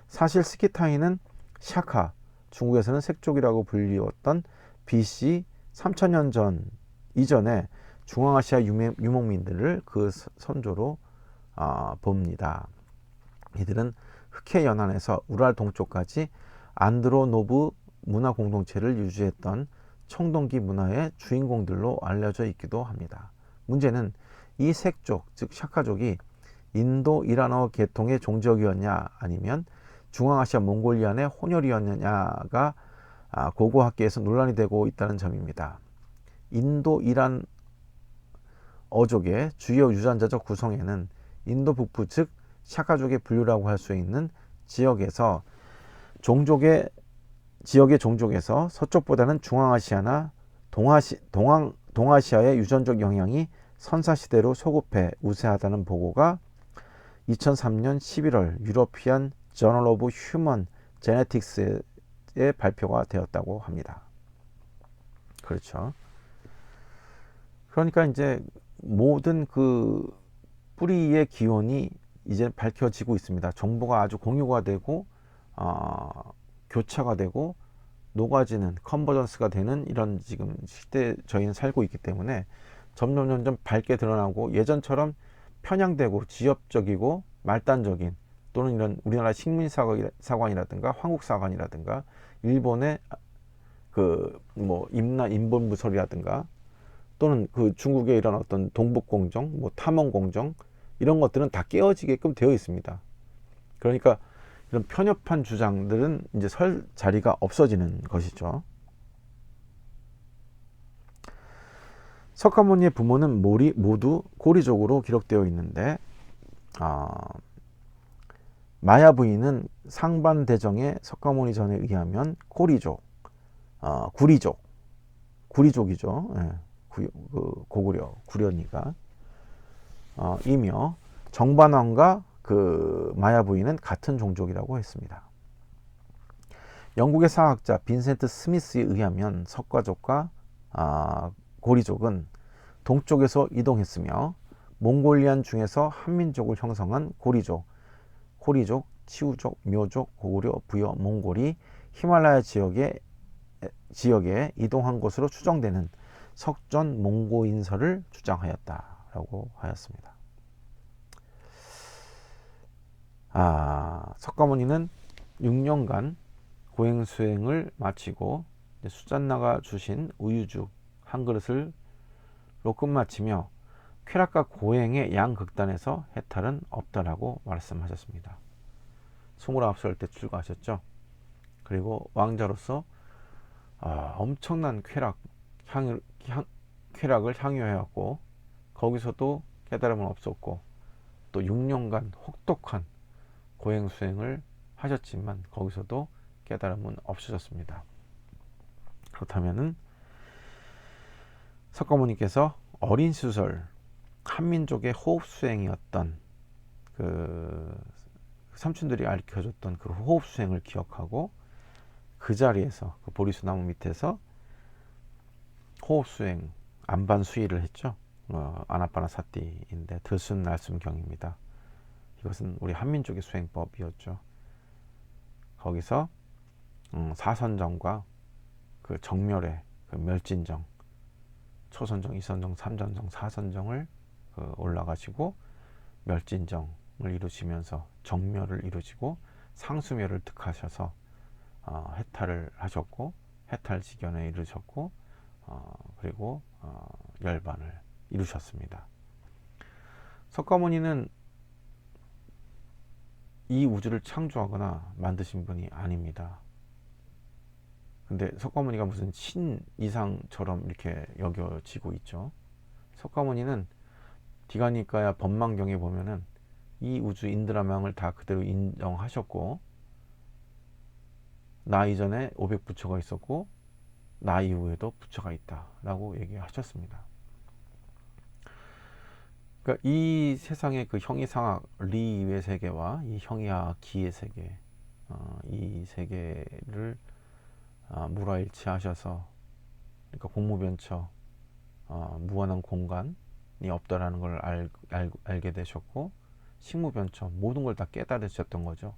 사실 스키타이는 샤카, 중국에서는 색족이라고 불리웠던 BC 3000년 전 이전에 중앙아시아 유목민들을 그 선조로 봅니다. 이들은 흑해 연안에서 우랄 동쪽까지 안드로노브 문화 공동체를 유지했던 청동기 문화의 주인공들로 알려져 있기도 합니다. 문제는 이 색족, 즉 샤카족이 인도 이란어 계통의 종족이었냐 아니면 중앙아시아 몽골리안의 혼혈이었느냐가 고고학계에서 논란이 되고 있다는 점입니다. 인도 이란 어족의 주요 유전자적 구성에는 인도 북부 즉 샤카족의 분류라고 할 수 있는 지역의 종족에서 서쪽보다는 중앙아시아나 동아시아의 유전적 영향이 선사시대로 소급해 우세하다는 보고가 2003년 11월 유러피안 저널 오브 휴먼 제네틱스에 발표가 되었다고 합니다. 그렇죠. 그러니까 이제 모든 그 뿌리의 기원이 이제 밝혀지고 있습니다. 정보가 아주 공유가 되고 교차가 되고 녹아지는 컨버전스가 되는 이런 지금 시대에 저희는 살고 있기 때문에 점점 밝게 드러나고 예전처럼 편향되고 지엽적이고 말단적인 또는 이런 우리나라 식민사관이라든가 황국사관이라든가 일본의 그 뭐 임본부설이라든가 또는 그 중국의 이런 어떤 동북공정, 뭐 탐험공정 이런 것들은 다 깨어지게끔 되어 있습니다. 그러니까 이런 편협한 주장들은 이제 설 자리가 없어지는 것이죠. 석가모니의 부모는 모두 고리족으로 기록되어 있는데 마야 부인은 상반대정의 석가모니 전에 의하면 고리족, 구리족이죠. 예, 고구려, 구려니가 이며 정반왕과 그 마야 부인은 같은 종족이라고 했습니다. 영국의 사학자 빈센트 스미스에 의하면 석가족과 고리족은 동쪽에서 이동했으며 몽골리안 중에서 한민족을 형성한 고리족, 치우족, 묘족, 고구려, 부여, 몽골이 히말라야 지역에 이동한 것으로 추정되는 석전 몽고인설을 주장하였다라고 하였습니다. 석가모니는 6년간 고행수행을 마치고 수잔나가 주신 우유죽 한 그릇을로 끝마치며 쾌락과 고행의 양극단에서 해탈은 없다라고 말씀하셨습니다. 29살 때 출가하셨죠. 그리고 왕자로서 엄청난 쾌락을 향유해왔고 거기서도 깨달음은 없었고 또 6년간 혹독한 고행수행을 하셨지만 거기서도 깨달음은 없으셨습니다. 그렇다면은 석가모니께서 어린 시절 한민족의 호흡수행이었던 그 삼촌들이 알려줬던 그 호흡수행을 기억하고 그 자리에서 그 보리수 나무 밑에서 호흡수행 안반수의를 했죠. 아나파나사티인데 들숨 날숨경입니다. 이것은 우리 한민족의 수행법이었죠. 거기서 사선정과 그 정멸의 그 멸진정, 초선정, 이선정, 삼전정, 사선정을 올라가시고 멸진정을 이루시면서 정멸을 이루시고 상수멸을 득하셔서 해탈을 하셨고 해탈지견에 이르셨고 그리고 열반을 이루셨습니다. 석가모니는 이 우주를 창조하거나 만드신 분이 아닙니다. 근데 석가모니가 무슨 신 이상처럼 이렇게 여겨지고 있죠. 석가모니는 디가니까야 법망경에 보면은 이 우주 인드라망을 다 그대로 인정하셨고 나 이전에 500부처가 있었고 나 이후에도 부처가 있다 라고 얘기하셨습니다. 그러니까 이 세상의 그 형이상학 리의 세계와 이 형이하 기의 세계 이 세계를 무라일치하셔서 그러니까 공무변처 무한한 공간이 없다라는 걸 알게 되셨고 식무변처 모든 걸 다 깨달으셨던 거죠.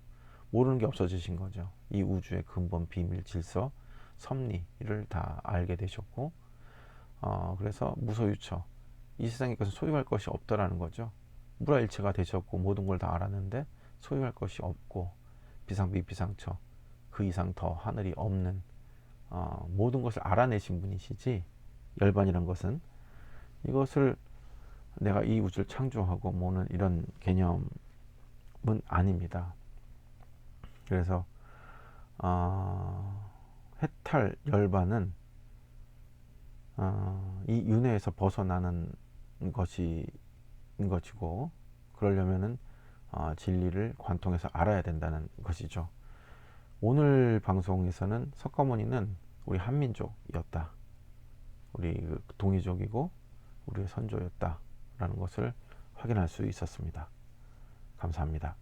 모르는 게 없어지신 거죠. 이 우주의 근본 비밀 질서 섭리를 다 알게 되셨고 그래서 무소유처 이 세상에 것은 소유할 것이 없다라는 거죠. 무라일체가 되셨고 모든 걸 다 알았는데 소유할 것이 없고 비상비비상처 그 이상 더 하늘이 없는 모든 것을 알아내신 분이시지 열반이란 것은 이것을 내가 이 우주를 창조하고 뭐는 이런 개념은 아닙니다. 그래서 해탈 열반은 이 윤회에서 벗어나는 것이고 그러려면은 진리를 관통해서 알아야 된다는 것이죠. 오늘 방송에서는 석가모니는 우리 한민족이었다. 우리 동이족이고 우리의 선조였다. 것을 확인할 수 있었습니다. 감사합니다.